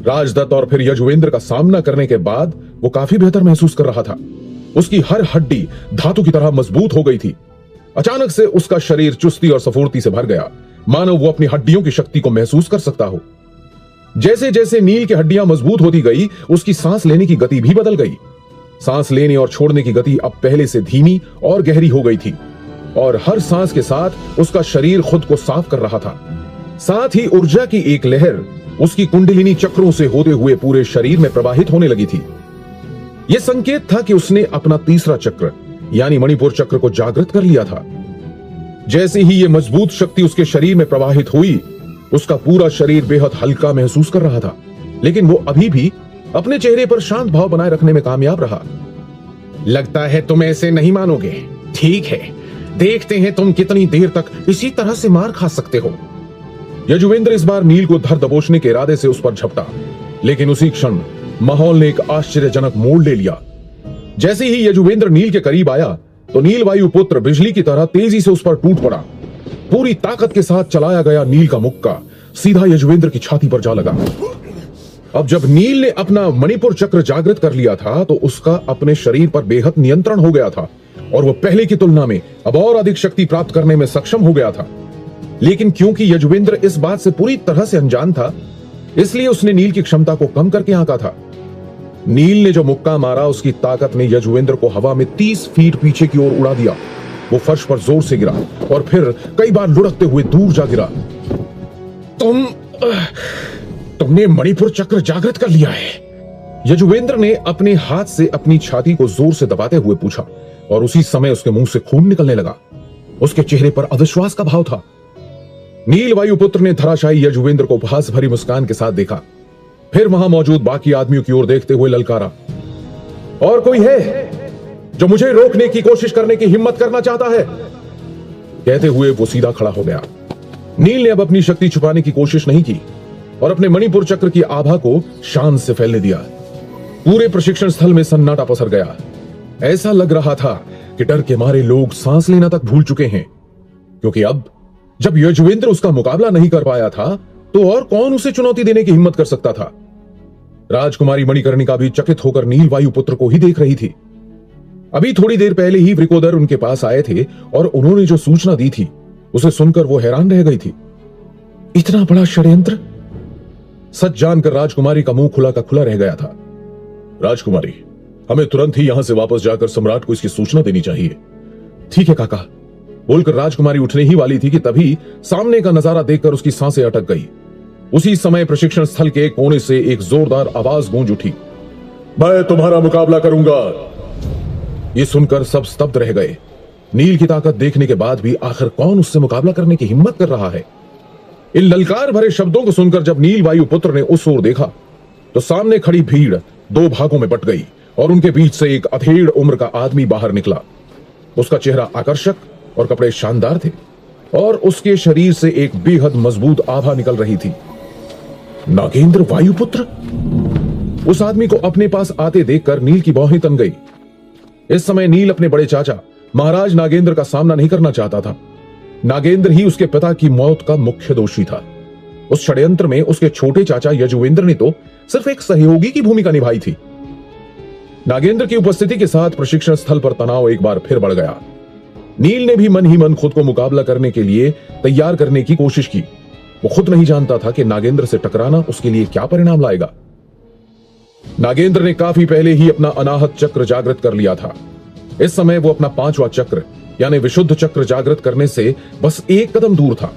राजदत्त और फिर यजुवेंद्र का सामना करने के बाद वो काफी बेहतर महसूस कर रहा था। उसकी हर हड्डी धातु की तरह मजबूत हो गई थी। अचानक से उसका शरीर चुस्ती और सफुर्ती से भर गया, मानो वो अपनी हड्डियों की शक्ति को महसूस कर सकता हो। जैसे जैसे नील की हड्डियां मजबूत होती गई, उसकी सांस लेने की गति भी बदल गई। सांस लेने और छोड़ने की गति अब पहले से धीमी और गहरी हो गई थी और हर सांस के साथ उसका शरीर खुद को साफ कर रहा था। साथ ही ऊर्जा की एक लहर उसकी कुंडलिनी चक्रों से होते हुए पूरे शरीर में प्रवाहित होने लगी थी। यह संकेत था कि उसने अपना तीसरा चक्र यानी मणिपुर चक्र को जागृत कर लिया था। जैसे ही यह मजबूत शक्ति उसके शरीर में प्रवाहित हुई, उसका पूरा शरीर बेहद हल्का महसूस कर रहा था, लेकिन वो अभी भी अपने चेहरे पर शांत भाव बनाए रखने में कामयाब रहा। लगता है तुम ऐसे नहीं मानोगे। ठीक है, देखते हैं तुम कितनी देर तक इसी तरह से मार खा सकते हो। यजुवेंद्र इस बार नील को धर दबोचने के इरादे से उस पर झपटा, लेकिन उसी क्षण माहौल ने एक आश्चर्यजनक मोड़ ले लिया। जैसे ही यजुवेंद्र नील के करीब आया तो नील वायु पुत्र बिजली की तरह तेजी से उस पर टूट पड़ा। पूरी ताकत के साथ चलाया गया नील का मुक्का सीधा यजुवेंद्र की छाती पर जा लगा। अब जब नील ने अपना मणिपुर चक्र जागृत कर लिया था तो उसका अपने शरीर पर बेहद नियंत्रण हो गया था और वह पहले की तुलना में अब और अधिक शक्ति प्राप्त करने में सक्षम हो गया था। लेकिन क्योंकि यजुवेंद्र इस बात से पूरी तरह से अनजान था, इसलिए उसने नील की क्षमता को कम करके आंका था। नील ने जो मुक्का मारा, उसकी ताकत ने यजुवेंद्र को हवा में 30 फीट पीछे की ओर उड़ा दिया। वो फर्श पर जोर से गिरा और फिर कई बार लुढ़कते हुए दूर जा गिरा। तुमने मणिपुर चक्र जागृत कर लिया है, यजुवेंद्र ने अपने हाथ से अपनी छाती को जोर से दबाते हुए पूछा और उसी समय उसके मुंह से खून निकलने लगा। उसके चेहरे पर अविश्वास का भाव था। नील वायुपुत्र ने धराशायी यजुवेंद्र को उपहास भरी मुस्कान के साथ देखा, फिर वहां मौजूद बाकी आदमियों की ओर देखते हुए ललकारा, और कोई है जो मुझे रोकने की कोशिश करने की हिम्मत करना चाहता है? कहते हुए वो सीधा खड़ा हो गया। नील ने अब अपनी शक्ति छुपाने की कोशिश नहीं की और अपने मणिपुर चक्र की आभा को शान से फैलने दिया। पूरे प्रशिक्षण स्थल में सन्नाटा पसर गया। ऐसा लग रहा था कि डर के मारे लोग सांस लेना तक भूल चुके हैं, क्योंकि अब जब यजुवेंद्र उसका मुकाबला नहीं कर पाया था तो और कौन उसे चुनौती देने की हिम्मत कर सकता था। राजकुमारी मणिकर्णिका भी चकित होकर नील वायुपुत्र को ही देख रही थी। अभी थोड़ी देर पहले ही वृकोदर उनके पास आए थे और उन्होंने जो सूचना दी थी उसे सुनकर वो हैरान रह गई थी। इतना बड़ा षड्यंत्र? सच जानकर राजकुमारी का मुंह खुला का खुला रह गया था। राजकुमारी, हमें तुरंत ही यहां से वापस जाकर सम्राट को इसकी सूचना देनी चाहिए। ठीक है काका, बोलकर राजकुमारी उठने ही वाली थी कि तभी सामने का नजारा देखकर उसकी सांसें अटक गई। उसी समय प्रशिक्षण स्थल के कोने से एक जोरदार आवाज गूंज उठी, मैं तुम्हारा मुकाबला करूंगा। ये सुनकर सब स्तब्ध रह गए। नील की ताकत देखने के बाद भी आखिर कौन उससे मुकाबला करने की हिम्मत कर रहा है? इन ललकार भरे शब्दों को सुनकर जब नील वायुपुत्र ने उस ओर देखा तो सामने खड़ी भीड़ दो भागों में बट गई और उनके बीच से एक अधेड़ उम्र का आदमी बाहर निकला। उसका चेहरा आकर्षक और कपड़े शानदार थे और उसके शरीर से एक बेहद मजबूत आभा निकल रही थी। नागेंद्र वायुपुत्र? उस आदमी को अपने पास आते देखकर नील की भौहें तन गई। इस समय नील अपने बड़े चाचा महाराज नागेंद्र का सामना नहीं करना चाहता था। नागेंद्र ही उसके पिता की मौत का मुख्य दोषी था। उस षड्यंत्र में उसके छोटे चाचा यजुवेंद्र ने तो सिर्फ एक सहयोगी की भूमिका निभाई थी। नागेंद्र की उपस्थिति के साथ प्रशिक्षण स्थल पर तनाव एक बार फिर बढ़ गया। नील ने भी मन ही मन खुद को मुकाबला करने के लिए तैयार करने की कोशिश की। वो खुद नहीं जानता था कि नागेंद्र से टकराना उसके लिए क्या परिणाम लाएगा। नागेंद्र ने काफी पहले ही अपना अनाहत चक्र जागृत कर लिया था। इस समय वो अपना 5वां चक्र यानी विशुद्ध चक्र जागृत करने से बस एक कदम दूर था।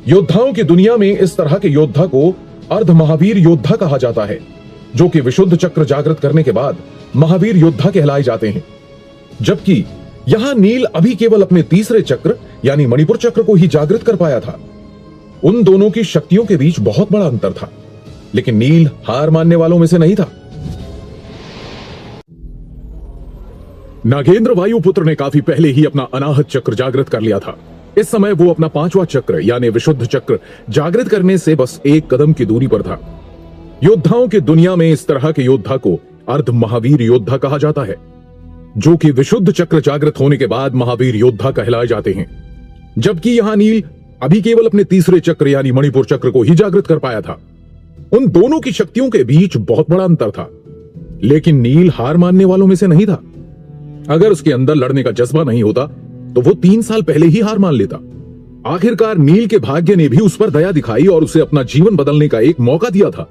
योद्धाओं की दुनिया में इस तरह के योद्धा को अर्ध महावीर योद्धा कहा जाता है, जो कि विशुद्ध चक्र जागृत करने के बाद महावीर योद्धा कहलाए जाते हैं। जबकि यहां नील अभी केवल अपने तीसरे चक्र यानी मणिपुर चक्र को ही जागृत कर पाया था। उन दोनों की शक्तियों के बीच बहुत बड़ा अंतर था, लेकिन नील हार मानने वालों में से नहीं था। नागेंद्र वायुपुत्र ने काफी पहले ही अपना अनाहत चक्र जागृत कर लिया था। इस समय वो अपना 5वां चक्र यानी विशुद्ध चक्र जागृत करने से बस एक कदम की दूरी पर था। योद्धाओं की दुनिया में इस तरह के योद्धा को अर्ध महावीर योद्धा कहा जाता है, जो कि विशुद्ध चक्र जागृत होने के बाद महावीर योद्धा कहलाए जाते हैं। जबकि यहां नील अभी केवल अपने तीसरे चक्र यानी मणिपुर चक्र को ही जागृत कर पाया था। उन दोनों की शक्तियों के बीच बहुत बड़ा अंतर था, लेकिन नील हार मानने वालों में से नहीं था। अगर उसके अंदर लड़ने का जज्बा नहीं होता तो वो 3 साल पहले ही हार मान लेता। आखिरकार नील के भाग्य ने भी उस पर दया दिखाई और उसे अपना जीवन बदलने का एक मौका दिया था।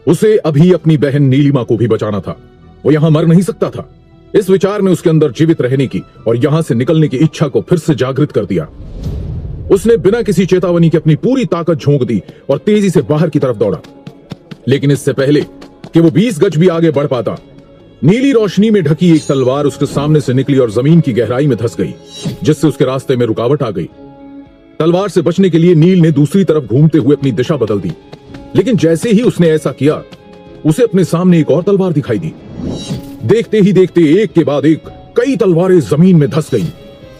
उसे अभी अपनी बहन नीलिमा को भी बचाना था। वो यहां मर नहीं सकता था। इस विचार ने उसके अंदर जीवित रहने की और यहां से निकलने की इच्छा को फिर से जागृत कर दिया। उसने बिना किसी चेतावनी के अपनी पूरी ताकत झोंक दी और तेजी से बाहर की तरफ दौड़ा। लेकिन इससे पहले कि वो 20 गज भी आगे बढ़ पाता, नीली रोशनी में ढकी एक तलवार उसके सामने से निकली और जमीन की गहराई में धंस गई, जिससे उसके रास्ते में रुकावट आ गई। तलवार से बचने के लिए नील ने दूसरी तरफ घूमते हुए अपनी दिशा बदल दी, लेकिन जैसे ही उसने ऐसा किया, उसे अपने सामने एक और तलवार दिखाई दी। देखते ही देखते एक के बाद एक कई तलवारें जमीन में धंस गई,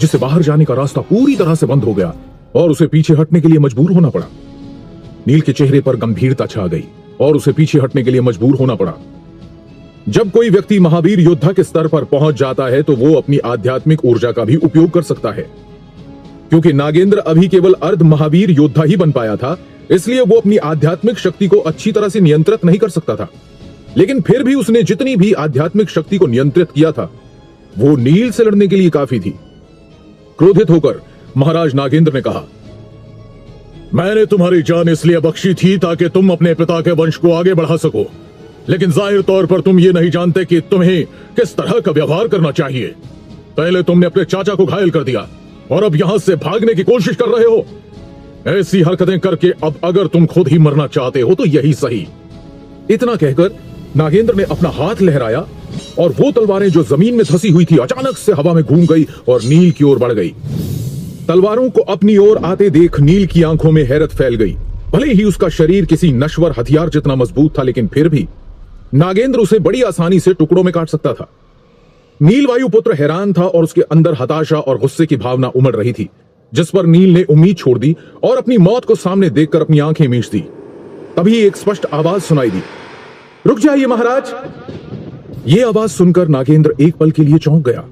जिससे बाहर जाने का रास्ता पूरी तरह से बंद हो गया और उसे पीछे हटने के लिए मजबूर होना पड़ा। नील के चेहरे पर गंभीरता छा गई और उसे पीछे हटने के लिए मजबूर होना पड़ा। जब कोई व्यक्ति महावीर योद्धा के स्तर पर पहुंच जाता है तो वो अपनी आध्यात्मिक ऊर्जा का भी उपयोग कर सकता है। क्योंकि नागेंद्र अभी केवल अर्ध महावीर योद्धा ही बन पाया था, इसलिए वो अपनी आध्यात्मिक शक्ति को अच्छी तरह से नियंत्रित नहीं कर सकता था। लेकिन फिर भी उसने जितनी भी आध्यात्मिक शक्ति को नियंत्रित किया था, वो नील से लड़ने के लिए काफी थी। क्रोधित होकर महाराज नागेंद्र ने कहा, मैंने तुम्हारी जान इसलिए बख्शी थी ताकि तुम अपने पिता के वंश को आगे बढ़ा सको, लेकिन जाहिर तौर पर तुम ये नहीं जानते कि तुम्हें किस तरह का व्यवहार करना चाहिए। पहले तुमने अपने चाचा को घायल कर दिया और अब यहां से भागने की कोशिश कर रहे हो। ऐसी हरकतें करके अब अगर तुम खुद ही मरना चाहते हो तो यही सही। इतना कहकर नागेंद्र ने अपना हाथ लहराया और वो तलवारें जो जमीन में धंसी हुई थी अचानक से हवा में घूम गई और नील की ओर बढ़ गई। तलवारों को अपनी ओर आते देख नील की आंखों में हैरत फैल गई। भले ही उसका शरीर किसी नश्वर हथियार जितना मजबूत था, लेकिन फिर भी नागेंद्र उसे बड़ी आसानी से टुकड़ों में काट सकता था। नील वायुपुत्र हैरान था और उसके अंदर हताशा और गुस्से की भावना उमड़ रही थी, जिस पर नील ने उम्मीद छोड़ दी और अपनी मौत को सामने देखकर अपनी आंखें मीच दी। तभी एक स्पष्ट आवाज सुनाई दी, रुक जाइए महाराज। यह आवाज सुनकर नागेंद्र एक पल के लिए चौंक गया,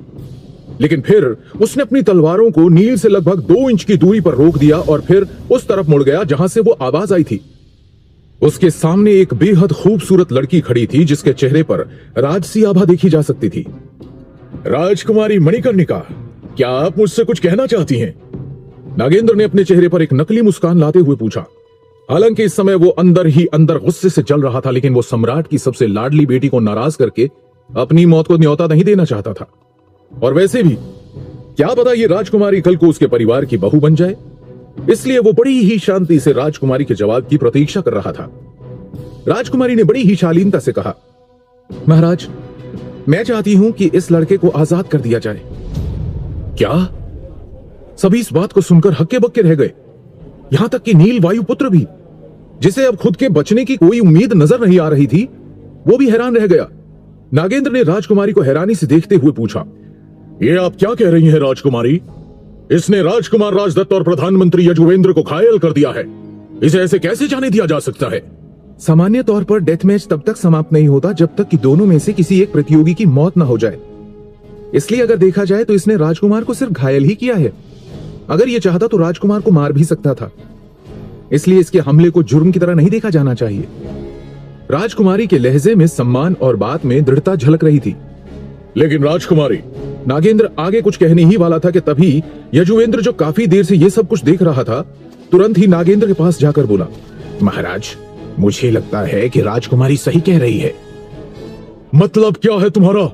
लेकिन फिर उसने अपनी तलवारों को नील से लगभग 2 इंच की दूरी पर रोक दिया और फिर उस तरफ मुड़ गया जहां से वो आवाज आई थी। उसके सामने एक बेहद खूबसूरत लड़की खड़ी थी, जिसके चेहरे पर राजसी आभा देखी जा सकती थी। राजकुमारी मणिकर्णिका, क्या आप मुझसे कुछ कहना चाहती हैं? नागेंद्र ने अपने चेहरे पर एक नकली मुस्कान लाते हुए पूछा। हालांकि इस समय वो अंदर ही अंदर गुस्से से जल रहा था, लेकिन वो सम्राट की सबसे लाडली बेटी को नाराज करके अपनी मौत को न्योता नहीं देना चाहता था। और वैसे भी क्या पता ये राजकुमारी कल को उसके परिवार की बहू बन जाए, इसलिए वो बड़ी ही शांति से राजकुमारी के जवाब की प्रतीक्षा कर रहा था। राजकुमारी ने बड़ी ही शालीनता से कहा, महाराज, मैं चाहती हूं कि इस लड़के को आजाद कर दिया जाए। क्या? सभी इस बात को सुनकर हक्के बक्के रह गए, यहां तक कि नील वायुपुत्र भी, जिसे अब खुद के बचने की कोई उम्मीद नजर नहीं आ रही थी। वो भी हैरान रह गया। नागेंद्र ने राजकुमारी को हैरानी से देखते हुए पूछा, ये आप क्या कह रही हैं राजकुमारी? इसने राजकुमार राजदत्त और प्रधानमंत्री यजुवेंद्र को घायल कर दिया है। इसे ऐसे कैसे जाने दिया जा सकता है? सामान्य तौर पर डेथ मैच तब तक समाप्त नहीं होता जब तक कि दोनों में से किसी एक प्रतियोगी की मौत न हो जाए। इसलिए अगर देखा जाए तो इसने राजकुमार को सिर्फ घायल ही किया है। अगर यह चाहता तो राजकुमार को मार भी सकता था। इसलिए इसके हमले को जुर्म की तरह नहीं देखा जाना चाहिए। राजकुमारी के लहजे में सम्मान और बात में दृढ़ता झलक रही थी। लेकिन राजकुमारी, नागेंद्र आगे कुछ कहने ही वाला था कि तभी यजुवेंद्र, जो काफी देर से यह सब कुछ देख रहा था, तुरंत ही नागेंद्र के पास जाकर बोला, महाराज, मुझे लगता है कि राजकुमारी सही कह रही है। मतलब क्या है तुम्हारा?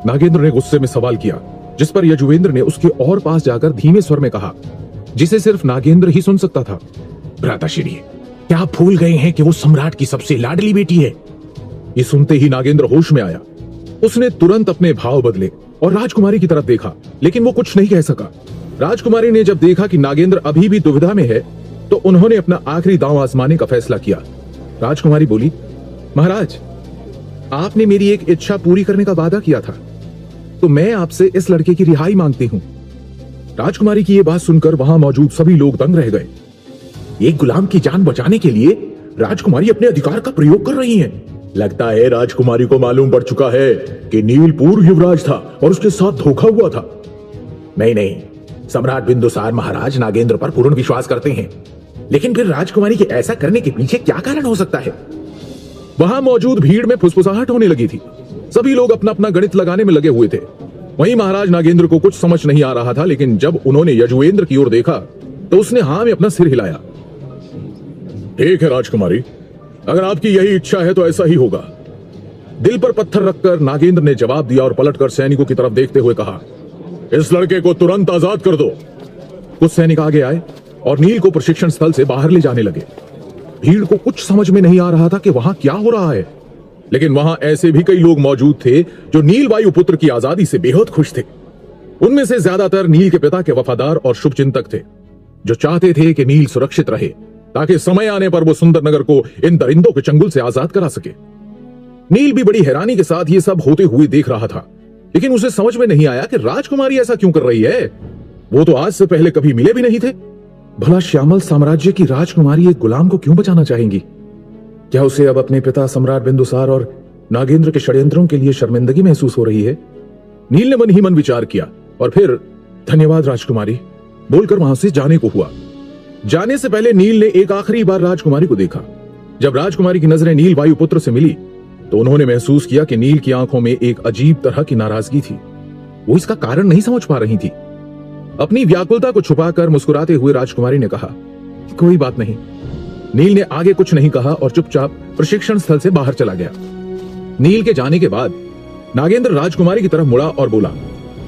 नागेंद्र ने गुस्से में सवाल किया, जिस पर यजुवेंद्र ने उसके और पास जाकर धीमे स्वर में कहा, जिसे सिर्फ नागेंद्र ही सुन सकता था, भ्राताश्री, क्या आप भूल गए हैं कि वो सम्राट की सबसे लाडली बेटी है? ये सुनते ही नागेंद्र होश में आया। उसने तुरंत अपने भाव बदले और राजकुमारी की तरफ देखा, लेकिन वो कुछ नहीं कह सका। राजकुमारी ने जब देखा कि नागेंद्र अभी भी दुविधा में है, तो उन्होंने अपना आखिरी दांव आजमाने का फैसला किया। राजकुमारी बोली, महाराज, आपने मेरी एक इच्छा पूरी करने का वादा किया था, तो मैं आपसे इस लड़के की रिहाई मांगती हूं। राजकुमारी की यह बात सुनकर वहां मौजूद सभी लोग दंग रह गए। एक गुलाम की जान बचाने के लिए राजकुमारी अपने अधिकार का प्रयोग कर रही हैं। लगता है राजकुमारी को मालूम पड़ चुका है कि नील पूर्व युवराज था और उसके साथ धोखा हुआ था। नहीं, सम्राट बिंदुसार महाराज नागेंद्र पर पूर्ण विश्वास करते हैं, लेकिन फिर राजकुमारी के ऐसा करने के पीछे क्या कारण हो सकता है? वहां मौजूद भीड़ में फुसफुसाहट होने लगी थी। सभी लोग अपना अपना गणित लगाने में लगे हुए थे। वहीं महाराज नागेंद्र को कुछ समझ नहीं आ रहा था, लेकिन जब उन्होंने यजुवेंद्र की ओर देखा तो उसने हां में अपना सिर हिलाया। ठीक है राजकुमारी, अगर आपकी यही इच्छा है तो ऐसा ही होगा। दिल पर पत्थर रखकर नागेंद्र ने जवाब दिया और पलटकर सैनिकों की तरफ देखते हुए कहा, इस लड़के को तुरंत आजाद कर दो। कुछ सैनिक आगे आए और नील को प्रशिक्षण स्थल से बाहर ले जाने लगे। भीड़ को कुछ समझ में नहीं आ रहा था कि वहां क्या हो रहा है, लेकिन वहां ऐसे भी कई लोग मौजूद थे जो नील वायुपुत्र की आजादी से बेहद खुश थे। उनमें से ज्यादातर नील के पिता के वफादार और शुभचिंतक थे, जो चाहते थे कि नील सुरक्षित रहे, ताकि समय आने पर वो सुंदर नगर को इन दरिंदों के चंगुल से आजाद करा सके। नील भी बड़ी हैरानी के साथ ये सब होते हुए देख रहा था, लेकिन उसे समझ में नहीं आया कि राजकुमारी ऐसा क्यों कर रही है। वो तो आज से पहले कभी मिले भी नहीं थे। भला श्यामल साम्राज्य की राजकुमारी एक गुलाम को क्यों बचाना चाहेंगी? क्या उसे अब अपने पिता सम्राट बिंदुसार और नागेंद्र के षड्यंत्रों के लिए शर्मिंदगी महसूस हो रही है? नील ने मन ही मन विचार किया और फिर धन्यवाद राजकुमारी बोलकर वहां से जाने को हुआ। जाने से पहले नील ने एक आखिरी बार राजकुमारी को देखा। जब राजकुमारी की नजरें नील वायुपुत्र से मिली तो उन्होंने महसूस किया कि नील की आंखों में एक अजीब तरह की नाराजगी थी। वो इसका कारण नहीं समझ पा रही थी। अपनी व्याकुलता को छुपाकर मुस्कुराते हुए राजकुमारी ने कहा, कोई बात नहीं। नील ने आगे कुछ नहीं कहा और चुपचाप प्रशिक्षण स्थल से बाहर चला गया। नील के जाने के बाद नागेंद्र राजकुमारी की तरफ मुड़ा और बोला,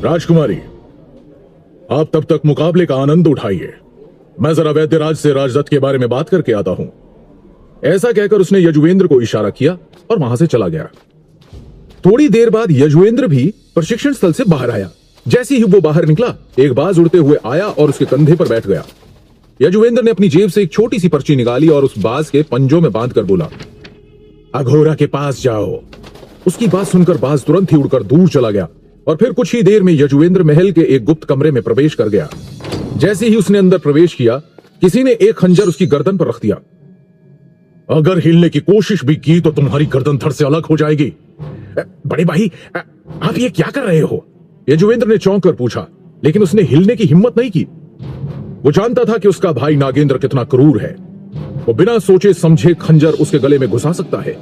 राजकुमारी, आप तब तक मुकाबले का आनंद उठाइए। मैं जरा वैद्यराज से राजदत्त के बारे में बात करके आता हूं। ऐसा कहकर उसने यजुवेंद्र को इशारा किया और वहां से चला गया। थोड़ी देर बाद यजुवेंद्र भी प्रशिक्षण स्थल से बाहर आया। जैसे ही वो बाहर निकला, एक बाज उड़ते हुए आया और उसके कंधे पर बैठ गया। यजुवेंद्र ने अपनी जेब से एक छोटी सी पर्ची निकाली और उस बाज के पंजों में बांधकर बोला, अघोरा के पास जाओ। उसकी बात सुनकर बाज तुरंत ही उड़कर दूर चला गया और फिर कुछ ही देर में यजुवेंद्र महल के एक गुप्त कमरे में प्रवेश कर गया। जैसे ही उसने अंदर प्रवेश किया, किसी ने एक खंजर उसकी गर्दन पर रख दिया। अगर हिलने की कोशिश भी की तो तुम्हारी गर्दन धड़ से अलग हो जाएगी। बड़े भाई, आप ये क्या कर रहे हो? यजुवेंद्र ने चौंक कर पूछा, लेकिन उसने हिलने की हिम्मत नहीं की। वो जानता था कि उसका भाई नागेंद्र कितना क्रूर है। वो बिना सोचे समझे खंजर उसके गले में घुसा सकता है।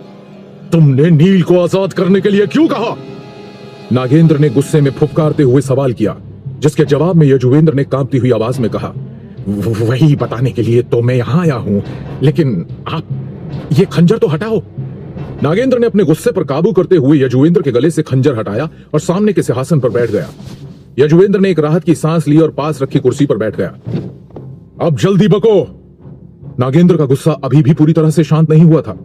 तुमने नील को आजाद करने के लिए क्यों कहा? नागेंद्र ने गुस्से में फुफकारते हुए सवाल किया, जिसके जवाब में यजुवेंद्र ने कांपती हुई आवाज में कहा, वही बताने के लिए तो मैं यहां आया हूं, लेकिन आप ये खंजर तो हटाओ। नागेंद्र ने अपने गुस्से पर काबू करते हुए यजुवेंद्र के गले से खंजर हटाया और सामने के सिंहासन पर बैठ गया। यजुवेंद्र ने एक राहत की सांस ली और पास रखी कुर्सी पर बैठ गया। अब जल्दी बको। नागेंद्र का गुस्सा अभी भी पूरी तरह से शांत नहीं हुआ था।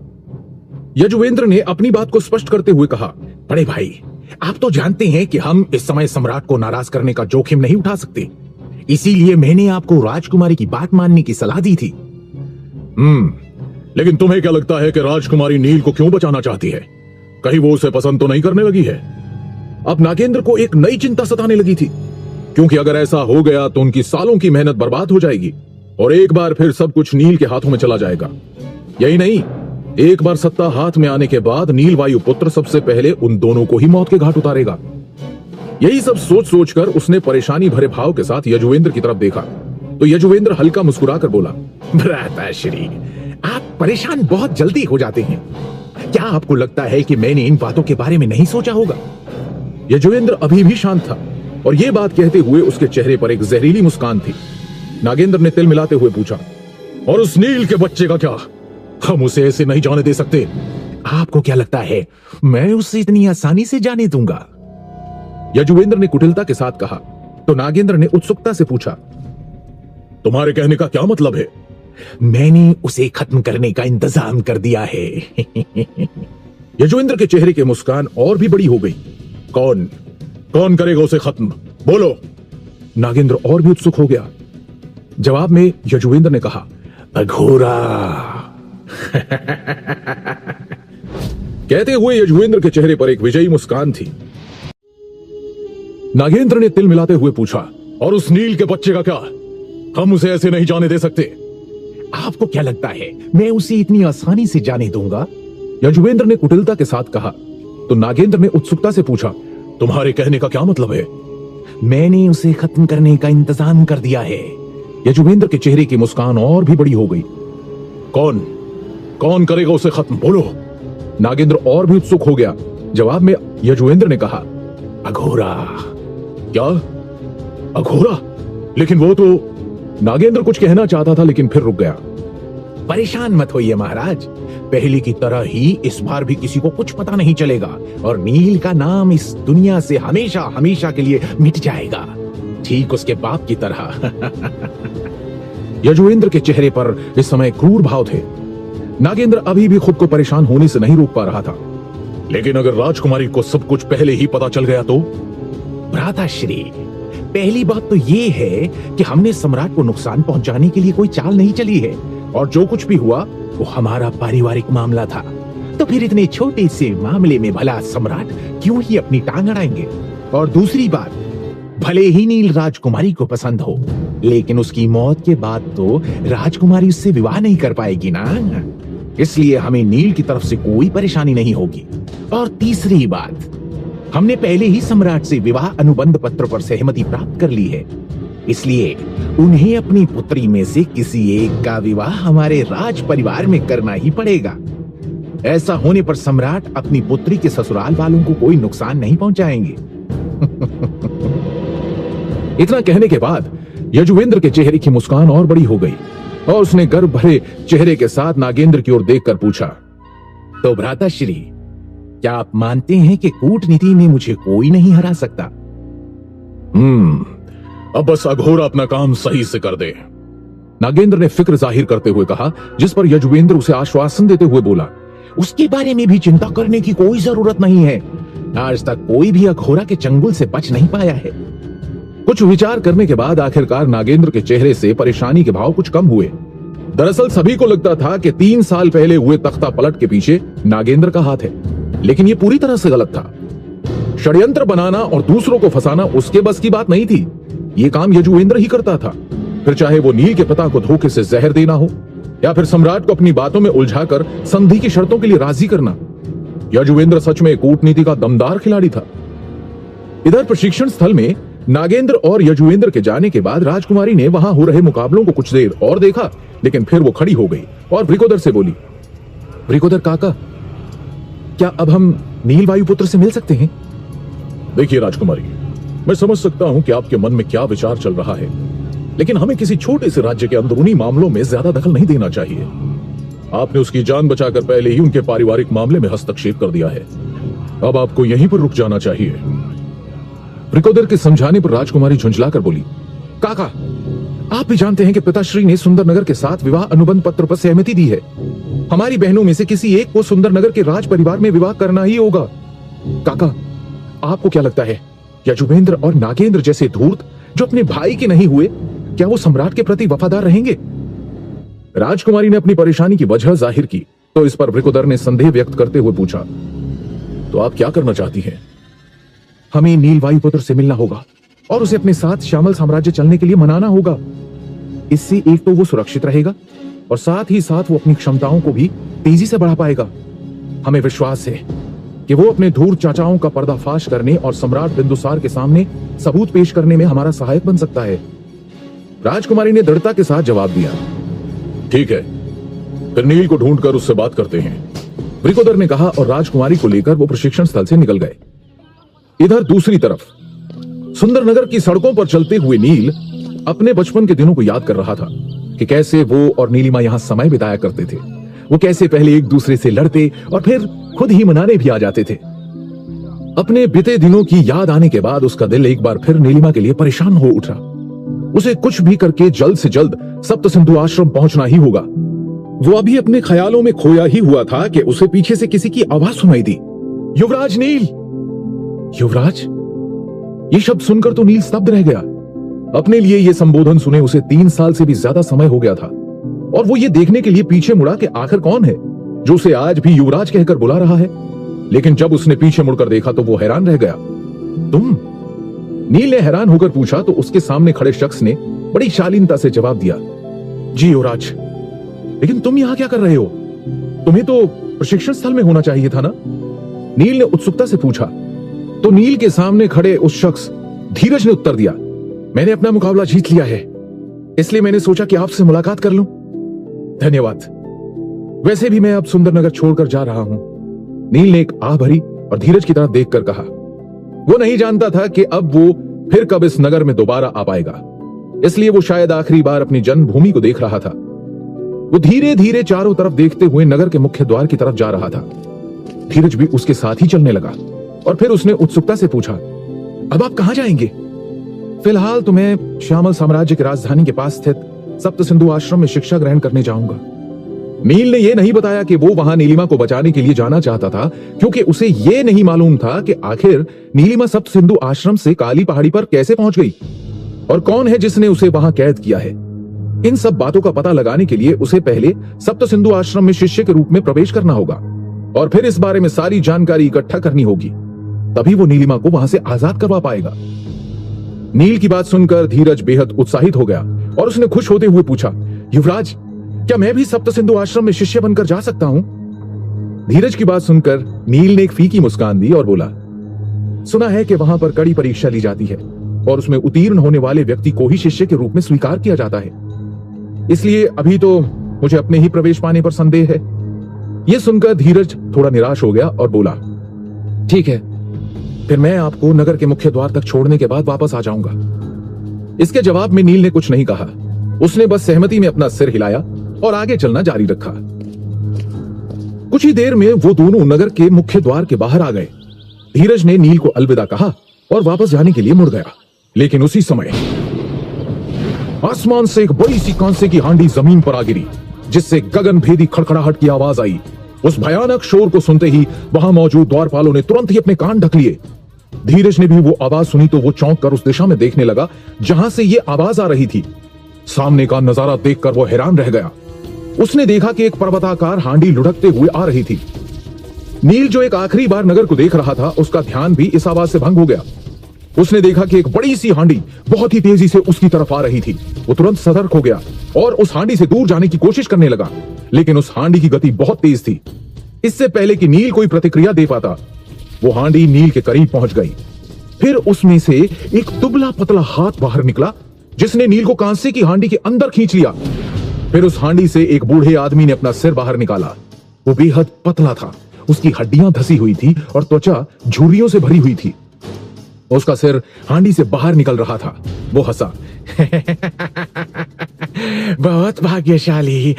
यजुवेंद्र ने अपनी बात को स्पष्ट करते हुए कहा, बड़े भाई, आप तो जानते हैं कि हम इस समय सम्राट को नाराज करने का जोखिम नहीं उठा सकते। इसीलिए मैंने आपको राजकुमारी की बात मानने की सलाह दी थी। लेकिन तुम्हें क्या लगता है कि राजकुमारी नील को क्यों बचाना चाहती है? कहीं वो उसे पसंद तो नहीं करने लगी है? अब नागेंद्र को एक नई चिंता सताने लगी थी, क्योंकि अगर ऐसा हो गया तो उनकी सालों की मेहनत बर्बाद हो जाएगी और एक बार फिर सब कुछ नील के हाथों में चला जाएगा। यही नहीं, एक बार सत्ता हाथ में आने के बाद नील वायुपुत्र सबसे पहले उन दोनों को ही मौत के घाट उतारेगा। यही सब सोच सोचकर उसने परेशानी भरे भाव के साथ यजुवेंद्र की तरफ देखा तो यजुवेंद्र हल्का मुस्कुराकर बोला, भ्राताश्री, आप परेशान बहुत जल्दी हो जाते हैं। क्या आपको लगता है कि मैंने इन बातों के बारे में नहीं सोचा होगा? यजुवेंद्र अभी भी शांत था और यह बात कहते हुए उसके चेहरे पर एक जहरीली मुस्कान थी। नागेंद्र ने तिल मिलाते हुए पूछा, और उस नील के बच्चे का क्या? हम उसे ऐसे नहीं जाने दे सकते। आपको क्या लगता है मैं उसे इतनी आसानी से जाने दूंगा? यजुवेंद्र ने कुटिलता के साथ कहा तो नागेंद्र ने उत्सुकता से पूछा, तुम्हारे कहने का क्या मतलब है? मैंने उसे खत्म करने का इंतजाम कर दिया है। यजुवेंद्र के चेहरे की मुस्कान और भी बड़ी हो गई। कौन कौन करेगा उसे खत्म? बोलो। नागेंद्र और भी उत्सुक हो गया। जवाब में यजुवेंद्र ने कहा, अघोरा। कहते हुए यजुवेंद्र के चेहरे पर एक विजयी मुस्कान थी। नागेंद्र ने तिल मिलाते हुए पूछा, और उस नील के बच्चे का क्या? हम उसे ऐसे नहीं जाने दे सकते। आपको क्या लगता है मैं उसे इतनी आसानी से जाने दूंगा? यजुवेंद्र ने कुटिलता के साथ कहा तो नागेंद्र ने उत्सुकता से पूछा, तुम्हारे कहने का क्या मतलब है? मैंने उसे खत्म करने का इंतजाम कर दिया है। यजुवेंद्र के चेहरे की मुस्कान और भी बड़ी हो गई। कौन कौन करेगा उसे खत्म? बोलो। नागेंद्र और भी उत्सुक हो गया। जवाब में यजुवेंद्र ने कहा, अघोरा। क्या? अघोरा? लेकिन वो तो। नागेंद्र कुछ कहना चाहता था लेकिन फिर रुक गया। परेशान मत होइए महाराज, पहले की तरह ही इस बार भी किसी को कुछ पता नहीं चलेगा और नील का नाम इस दुनिया से हमेशा हमेशा के लिए मिट जाएगा, ठीक उसके बाप की तरह। यजुवेंद्र के चेहरे पर इस समय क्रूर भाव थे। नागेंद्र अभी भी खुद को परेशान होने से नहीं रोक पा रहा था। लेकिन अगर राजकुमारी को सब कुछ पहले ही पता चल गया तो? भ्राताश्री, पहली बात तो ये है कि हमने सम्राट को नुकसान पहुंचाने के लिए कोई चाल नहीं चली है और जो कुछ भी हुआ वो हमारा पारिवारिक मामला था, तो फिर इतने छोटे से मामले में भला सम्राट क्यों ही अपनी टांग अड़ाएंगे? और दूसरी बात, भले ही नील राजकुमारी को पसंद हो, लेकिन उसकी मौत के बाद तो राजकुमारी उससे विवाह नहीं कर पाएगी ना, इसलिए हमें नील की तरफ से कोई परेशानी नहीं होगी। और तीसरी बात, हमने पहले ही सम्राट से विवाह अनुबंध पत्र पर सहमति प्राप्त कर ली है, इसलिए उन्हें अपनी पुत्री में से किसी एक का विवाह हमारे राज परिवार में करना ही पड़ेगा। ऐसा होने पर सम्राट अपनी पुत्री के ससुराल वालों को कोई नुकसान नहीं पहुंचाएंगे। इतना कहने के बाद यजुवेंद्र के चेहरे की मुस्कान और बड़ी हो गई और उसने गर्व भरे चेहरे के साथ नागेंद्र की ओर देखकर पूछा, तो भ्राताश्री, क्या आप मानते हैं कि कूटनीति में मुझे कोई नहीं हरा सकता? अब बस अघोरा अपना काम सही से कर दे। नागेंद्र ने फिक्र जाहिर करते हुए कहा, जिस पर यजुवेंद्र उसे आश्वासन देते हुए बोला, उसके बारे में भी चिंता करने की कोई जरूरत नहीं है। आज तक कोई भी अघोरा के चंगुल से बच नहीं पाया है। कुछ विचार करने के बाद आखिरकार नागेंद्र के चेहरे से परेशानी के भाव कुछ कम हुए। दरअसल सभी को लगता था कि 3 साल पहले हुए तख्ता पलट के पीछे नागेंद्र का हाथ है, लेकिन यह पूरी तरह से गलत था। षड्यंत्र बनाना और दूसरों को फंसाना उसके बस की बात नहीं थी। यह काम यजुवेंद्र ही करता था, फिर चाहे वो नील के पिता को धोखे से जहर देना हो या फिर सम्राट को अपनी बातों में उलझाकर संधि की शर्तों के लिए राजी करना। यजुवेंद्र सच में कूटनीति का दमदार खिलाड़ी था। इधर प्रशिक्षण स्थल में नागेंद्र और यजुवेंद्र के जाने के बाद राजकुमारी ने वहां हो रहे मुकाबलों को कुछ देर और देखा, लेकिन फिर वो खड़ी हो गई और वृकोदर से बोली, वृकोदर काका, क्या अब हम नील वायुपुत्र से मिल सकते हैं? देखिए राजकुमारी, मैं समझ सकता हूं कि आपके मन में क्या विचार चल रहा है, लेकिन हमें किसी छोटे से राज्य के अंदरूनी मामलों में ज्यादा दखल नहीं देना चाहिए। आपने उसकी जान बचाकर पहले ही उनके पारिवारिक मामले में हस्तक्षेप कर दिया है। अब आपको यहीं पर रुक जाना चाहिए। वृकोदर के समझाने पर राजकुमारी झुंझलाकर बोली, काका, आप भी जानते हैं कि पिताश्री ने सुंदरनगर के साथ विवाह अनुबंध पत्र पर सहमति दी है। हमारी बहनों में से किसी एक को सुंदरनगर के राज परिवार में विवाह करना ही होगा। काका, आपको क्या लगता है, यजुवेंद्र और नागेंद्र जैसे धूर्त जो अपने भाई के नहीं हुए, क्या वो सम्राट के प्रति वफादार रहेंगे? राजकुमारी ने अपनी परेशानी की वजह जाहिर की, तो इस पर वृकोदर ने संदेह व्यक्त करते हुए पूछा, तो आप क्या करना चाहती हैं? हमें नील वायुपुत्र से मिलना होगा और उसे अपने साथ श्यामल साम्राज्य चलने के लिए मनाना होगा। इससे एक तो वो सुरक्षित रहेगा और साथ ही साथ वो अपनी क्षमताओं को भी तेजी से बढ़ा पाएगा। हमें विश्वास है कि वो अपने धूर्त चाचाओं का पर्दाफाश करने और सम्राट बिंदुसार के सामने सबूत पेश करने में हमारा सहायक बन सकता है। राजकुमारी ने दृढ़ता के साथ जवाब दिया। ठीक है, फिर नील को ढूंढकर उससे बात करते हैं। वृकोदर ने कहा और राजकुमारी को लेकर वो प्रशिक्षण स्थल से निकल गए। इधर दूसरी तरफ सुंदरनगर की सड़कों पर चलते हुए नील अपने बचपन के दिनों को याद कर रहा था कि कैसे वो और नीलिमा यहां समय बिताया करते थे। वो कैसे पहले एक दूसरे से लड़ते और फिर खुद ही मनाने भी आ जाते थे। अपने बीते दिनों की याद आने के बाद उसका दिल एक बार फिर नीलिमा के लिए परेशान हो उठा। उसे कुछ भी करके जल्द से जल्द सप्त सिंधु आश्रम पहुंचना ही होगा। वो अभी अपने ख्यालों में खोया ही हुआ था कि उसे पीछे से किसी की आवाज सुनाई दी। युवराज नील! युवराज! ये शब्द सुनकर तो नील स्तब्ध रह गया। अपने लिए यह संबोधन सुने उसे 3 साल से भी ज्यादा समय हो गया था और वो ये देखने के लिए पीछे मुड़ा कि आखिर कौन है जो उसे आज भी युवराज कहकर बुला रहा है। लेकिन जब उसने पीछे मुड़कर देखा तो वो हैरान रह गया। तुम? नील ने हैरान होकर पूछा तो उसके सामने खड़े शख्स ने बड़ी शालीनता से जवाब दिया, जी युवराज। लेकिन तुम यहां क्या कर रहे हो? तुम्हें तो प्रशिक्षण स्थल में होना चाहिए था ना? नील ने उत्सुकता से पूछा। तो नील के सामने खड़े उस शख्स धीरज ने उत्तर दिया, मैंने अपना मुकाबला जीत लिया है, इसलिए मैंने सोचा कि आपसे मुलाकात कर लूं। धन्यवाद। वैसे भी मैं अब सुंदरनगर छोड़कर जा रहा हूं। नील ने एक आह भरी और धीरज की तरफ देखकर कहा। वो नहीं जानता था कि अब वो फिर कब इस नगर में दोबारा आ पाएगा, इसलिए वो शायद आखिरी बार अपनी जन्मभूमि को देख रहा था। वो धीरे धीरे चारों तरफ देखते हुए नगर के मुख्य द्वार की तरफ जा रहा था। धीरज भी उसके साथ ही चलने लगा और फिर उसने उत्सुकता से पूछा, अब आप कहां जाएंगे? फिलहाल तो मैं श्यामल साम्राज्य की राजधानी के पास स्थित सप्त सिंधु आश्रम में शिक्षा ग्रहण करने जाऊंगा। नील ने यह नहीं बताया कि वो वहां नीलिमा को बचाने के लिए जाना चाहता था, क्योंकि उसे यह नहीं मालूम था कि आखिर नीलिमा सप्त सिंधु आश्रम से काली पहाड़ी पर कैसे पहुंच गई और कौन है जिसने उसे वहां कैद किया है। इन सब बातों का पता लगाने के लिए उसे पहले सप्त सिंधु आश्रम में शिष्य के रूप में प्रवेश करना होगा और फिर इस बारे में सारी जानकारी इकट्ठा करनी होगी, तभी वो नीलिमा को वहां से आजाद करवा पाएगा। नील की बात सुनकर धीरज बेहद उत्साहित हो गया और उसने खुश होते हुए पूछा, युवराज, क्या मैं भी सप्त सिंधु आश्रम में शिष्य बनकर जा सकता हूं? धीरज की बात सुनकर नील ने एक फीकी मुस्कान दी और बोला, सुना है कि वहां पर कड़ी परीक्षा ली जाती है और उसमें उत्तीर्ण होने वाले व्यक्ति को ही शिष्य के रूप में स्वीकार किया जाता है, इसलिए अभी तो मुझे अपने ही प्रवेश पाने पर संदेह है। यह सुनकर धीरज थोड़ा निराश हो गया और बोला, ठीक है, फिर मैं आपको नगर के मुख्य द्वार तक छोड़ने के बाद वापस आ जाऊंगा। इसके जवाब में नील ने कुछ नहीं कहा। उसने बस सहमति में अपना सिर हिलाया और आगे चलना जारी रखा। कुछ ही देर में वो दोनों नगर के मुख्य द्वार के बाहर आ गए। धीरज ने नील को अलविदा कहा और वापस जाने के लिए मुड़ गया, लेकिन उसी समय आसमान से एक बड़ी सी कांसे की हांडी जमीन पर आ गिरी, जिससे गगन भेदी खड़खड़ाहट की आवाज आई। उस भयानक शोर को सुनते ही वहां मौजूद द्वारपालों ने तुरंत ही अपने कान ढक लिए। धीरज ने भी वो आवाज सुनी तो वो चौंक कर उस दिशा में देखने लगा जहां से ये आवाज आ रही थी। सामने का नजारा देखकर वो हैरान रह गया। उसने देखा कि एक पर्वताकार हांडी लुढ़कते हुए आ रही थी। नील, जो एक आखिरी बार नगर को देख रहा था, उसका ध्यान भी इस आवाज से भंग हो गया। उसने देखा कि एक बड़ी सी हांडी बहुत ही तेजी से उसकी तरफ आ रही थी। वो तुरंत सतर्क हो गया और उस हांडी से दूर जाने की कोशिश करने लगा, लेकिन उस हांडी की गति बहुत तेज थी। इससे पहले कि नील कोई प्रतिक्रिया दे पाता, वो हांडी नील के करीब पहुंच गई। फिर उसमें से एक दुबला पतला हाथ बाहर निकला, जिसने नील को कांसे की हांडी के अंदर खींच लिया। फिर उस हांडी से एक बूढ़े आदमी ने अपना सिर बाहर निकाला। वो बेहद पतला था, उसकी हड्डियां धसी हुई थी और त्वचा झुर्रियों से भरी हुई थी। उसका सिर हांडी से बाहर निकल रहा था। वो हंसा, बहुत भाग्यशाली,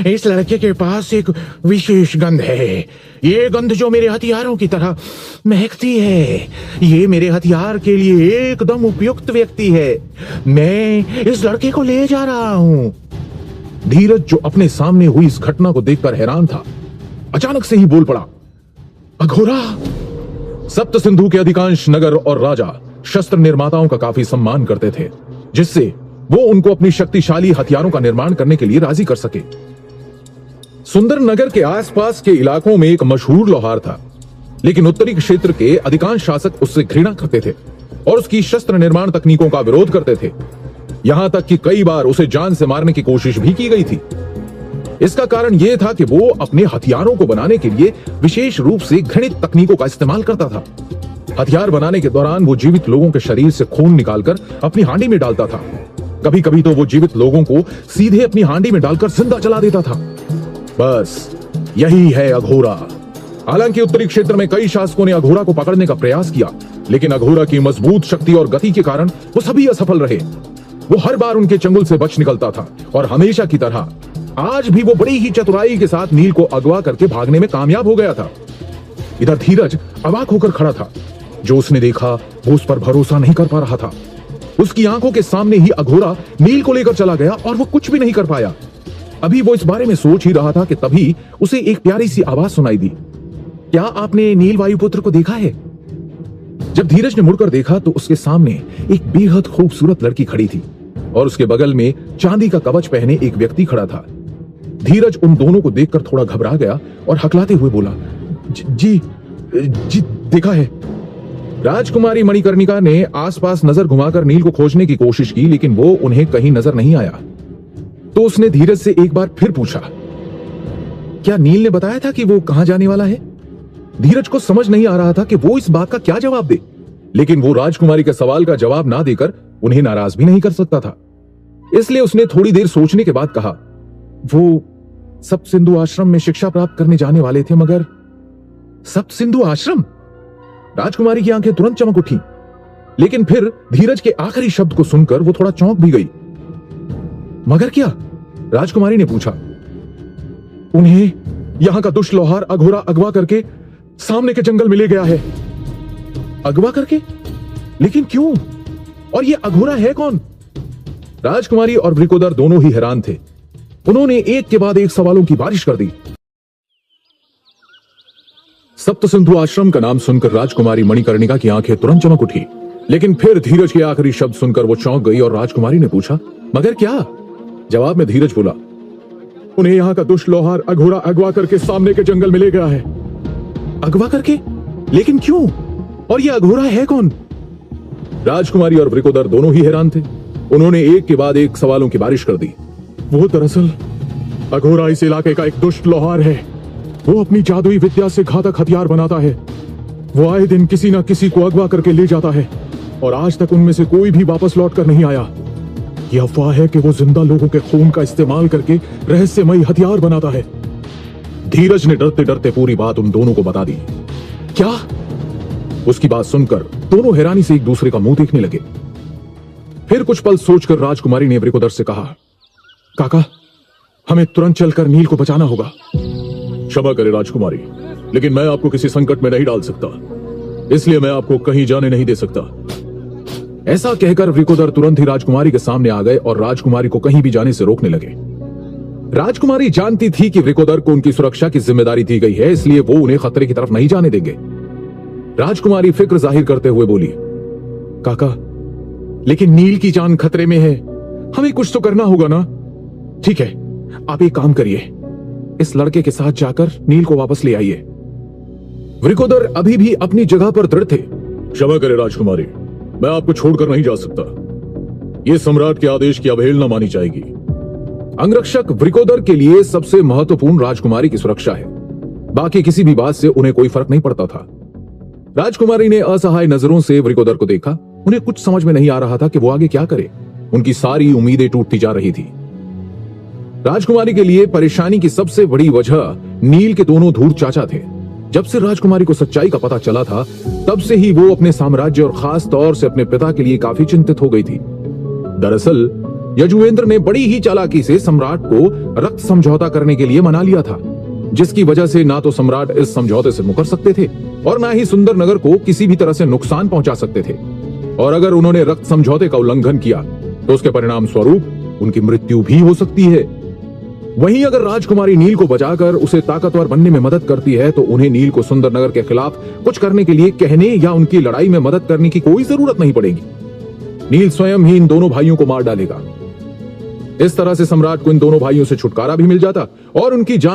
इस लड़के के पास एक विशेष गंध है। ये गंध जो मेरे हथियारों की तरह महकती है, ये मेरे हथियार के लिए एकदम उपयुक्त व्यक्ति है। मैं इस लड़के को ले जा रहा हूं। धीरज, जो अपने सामने हुई इस घटना को देखकर हैरान था, अचानक से ही बोल पड़ा, अघोरा! सप्त सिंधु के अधिकांश नगर और राजा शस्त्र निर्माताओं का काफी सम्मान करते थे, जिससे वो उनको अपनी शक्तिशाली हथियारों का निर्माण करने के लिए राजी कर सके। सुंदरनगर के आसपास के इलाकों में एक मशहूर लोहार था, लेकिन उत्तरी क्षेत्र के अधिकांश शासक उससे घृणा करते थे और उसकी शस्त्र निर्माण तकनीकों का विरोध करते थे। यहां तक कि कई बार उसे जान से मारने की कोशिश भी की गई थी। इसका कारण यह था कि वो अपने हथियारों को बनाने के लिए विशेष रूप से घृणित तकनीकों का इस्तेमाल करता था। हथियार बनाने के दौरान वो जीवित लोगों के शरीर से खून निकालकर अपनी हांडी में डालता था। कभी कभी तो वो जीवित लोगों को सीधे अपनी हांडी में डालकर जिंदा जला देता था। बस यही है अघोरा। हालांकि उत्तरी क्षेत्र में कई शासकों ने अघोरा को पकड़ने का प्रयास किया, लेकिन अघोरा की मजबूत शक्ति और गति के कारण वो सभी असफल रहे। वो हर बार उनके चंगुल से बच निकलता था और हमेशा की तरह आज भी वो बड़ी ही चतुराई के साथ नील को अगवा करके भागने में कामयाब हो गया था। इधर धीरज अवाक होकर खड़ा था। जो उसने देखा वो उस पर भरोसा नहीं कर पा रहा था। उसकी आंखों के सामने ही अघोरा नील को लेकर चला गया और वो कुछ भी नहीं कर पाया। अभी वो इस बारे में सोच ही रहा था कि तभी उसे एक प्यारी सी आवाज सुनाई दी। क्या आपने नील वायुपुत्र को देखा है? जब धीरज ने मुड़कर देखा तो उसके सामने एक बेहद खूबसूरत लड़की खड़ी थी और उसके बगल में चांदी का कवच पहने एक व्यक्ति खड़ा था। धीरज उन दोनों को देखकर थोड़ा घबरा गया और हकलाते हुए बोला, जी देखा है। राजकुमारी मणिकर्णिका ने आसपास नजर घुमाकर नील को खोजने की कोशिश की, लेकिन वो उन्हें कहीं नजर नहीं आया। तो उसने धीरज से एक बार फिर पूछा, क्या नील ने बताया था कि वो कहां जाने वाला है? धीरज को समझ नहीं आ रहा था कि वो इस बात का क्या जवाब दे, लेकिन वो राजकुमारी के सवाल का जवाब ना देकर उन्हें नाराज भी नहीं कर सकता था। इसलिए उसने थोड़ी देर सोचने के बाद कहा, वो सप्तसिंधु आश्रम में शिक्षा प्राप्त करने जाने वाले थे। मगर सप्तसिंधु आश्रम? राजकुमारी की आंखें तुरंत चमक उठी, लेकिन फिर धीरज के आखिरी शब्द को सुनकर वो थोड़ा चौंक भी गई। मगर क्या? राजकुमारी ने पूछा। उन्हें यहां का दुष्ट लोहार अघोरा अगवा करके सामने के जंगल में ले गया है। अगवा करके? लेकिन क्यों? और ये अघोरा है कौन? राजकुमारी और वृकोदर दोनों ही हैरान थे। उन्होंने एक के बाद एक सवालों की बारिश कर दी। सप्तसिंधु आश्रम का नाम सुनकर राजकुमारी मणिकर्णिका की आंखें तुरंत चमक उठी, लेकिन फिर धीरज के आखिरी शब्द सुनकर वो चौंक गई और राजकुमारी ने पूछा, मगर क्या? जवाब में धीरज बोला, उन्हें यहां का दुष्ट लोहार अघोरा अगवा करके सामने के जंगल में ले गया है। अगवा करके? लेकिन क्यों? और ये अघोरा है कौन? राजकुमारी और वृकोदर दोनों ही हैरान थे। उन्होंने एक के बाद एक सवालों की बारिश कर दी। वो दरअसल अघोरा इस इलाके का एक दुष्ट लोहार है। वो अपनी जादुई विद्या से घातक हथियार बनाता है। वो आए दिन किसी ना किसी को अगवा करके ले जाता है और आज तक उनमें से कोई भी वापस लौट कर नहीं आया। यह अफवाह है कि वो जिंदा लोगों के खून का इस्तेमाल करके रहस्यमयी हथियार बनाता है। धीरज ने डरते डरते पूरी बात उन दोनों को बता दी। क्या? उसकी बात सुनकर दोनों हैरानी से एक दूसरे का मुंह देखने लगे। फिर कुछ पल सोचकर राजकुमारी ने वृकोदर से कहा, काका, हमें तुरंत चलकर नील को बचाना होगा। क्षमा करें राजकुमारी, लेकिन मैं आपको किसी संकट में नहीं डाल सकता, इसलिए मैं आपको कहीं जाने नहीं दे सकता। ऐसा कहकर वृकोदर तुरंत ही राजकुमारी के सामने आ गए और राजकुमारी को कहीं भी जाने से रोकने लगे। राजकुमारी जानती थी कि वृकोदर को उनकी सुरक्षा की जिम्मेदारी दी गई है, इसलिए वो उन्हें खतरे की तरफ नहीं जाने देंगे। राजकुमारी फिक्र जाहिर करते हुए बोली, काका, लेकिन नील की जान खतरे में है, हमें कुछ तो करना होगा ना। ठीक है, आप एक काम करिए, इस लड़के के साथ जाकर नील को वापस ले आइए। वृकोदर अभी भी अपनी जगह पर दृढ़ थे। क्षमा करें राजकुमारी, मैं आपको छोड़कर नहीं जा सकता। यह सम्राट के आदेश की अवहेलना मानी जाएगी। अंगरक्षक वृकोदर के लिए सबसे महत्वपूर्ण राजकुमारी की सुरक्षा है। बाकी किसी भी बात से उन्हें कोई फर्क नहीं पड़ता था। राजकुमारी ने असहाय नजरों से वृकोदर को देखा। उन्हें कुछ समझ में नहीं आ रहा था कि वो आगे क्या करे। उनकी सारी उम्मीदें टूटती जा रही थी। राजकुमारी के लिए परेशानी की सबसे बड़ी वजह नील के दोनों धूर्त चाचा थे। जब से राजकुमारी को सच्चाई का पता चला था, तब से ही वो अपने साम्राज्य और खास तौर से अपने पिता के लिए काफी चिंतित हो गई थी। दरअसल यजुवेंद्र ने बड़ी ही चालाकी से सम्राट को रक्त समझौता करने के लिए मना लिया था, जिसकी वजह से ना तो सम्राट इस समझौते से मुकर सकते थे और ना ही सुंदर नगर को किसी भी तरह से नुकसान पहुंचा सकते थे। और अगर उन्होंने रक्त समझौते का उल्लंघन किया तो उसके परिणाम स्वरूप उनकी मृत्यु भी हो सकती है। वहीं अगर राजकुमारी नील को बचाकर उसे ताकतवर बनने में मदद करती है तो उन्हें नील को सुंदर नगर के खिलाफ कुछ करने के लिए कहने या उनकी लड़ाई में मदद करने की कोई जरूरत नहीं पड़ेगी। नील स्वयं ही इन दोनों भाइयों को मार डालेगा। इस तरह से सम्राट को इन दोनों भाइयों से छुटकारा भी मिल जाता और उनकी जान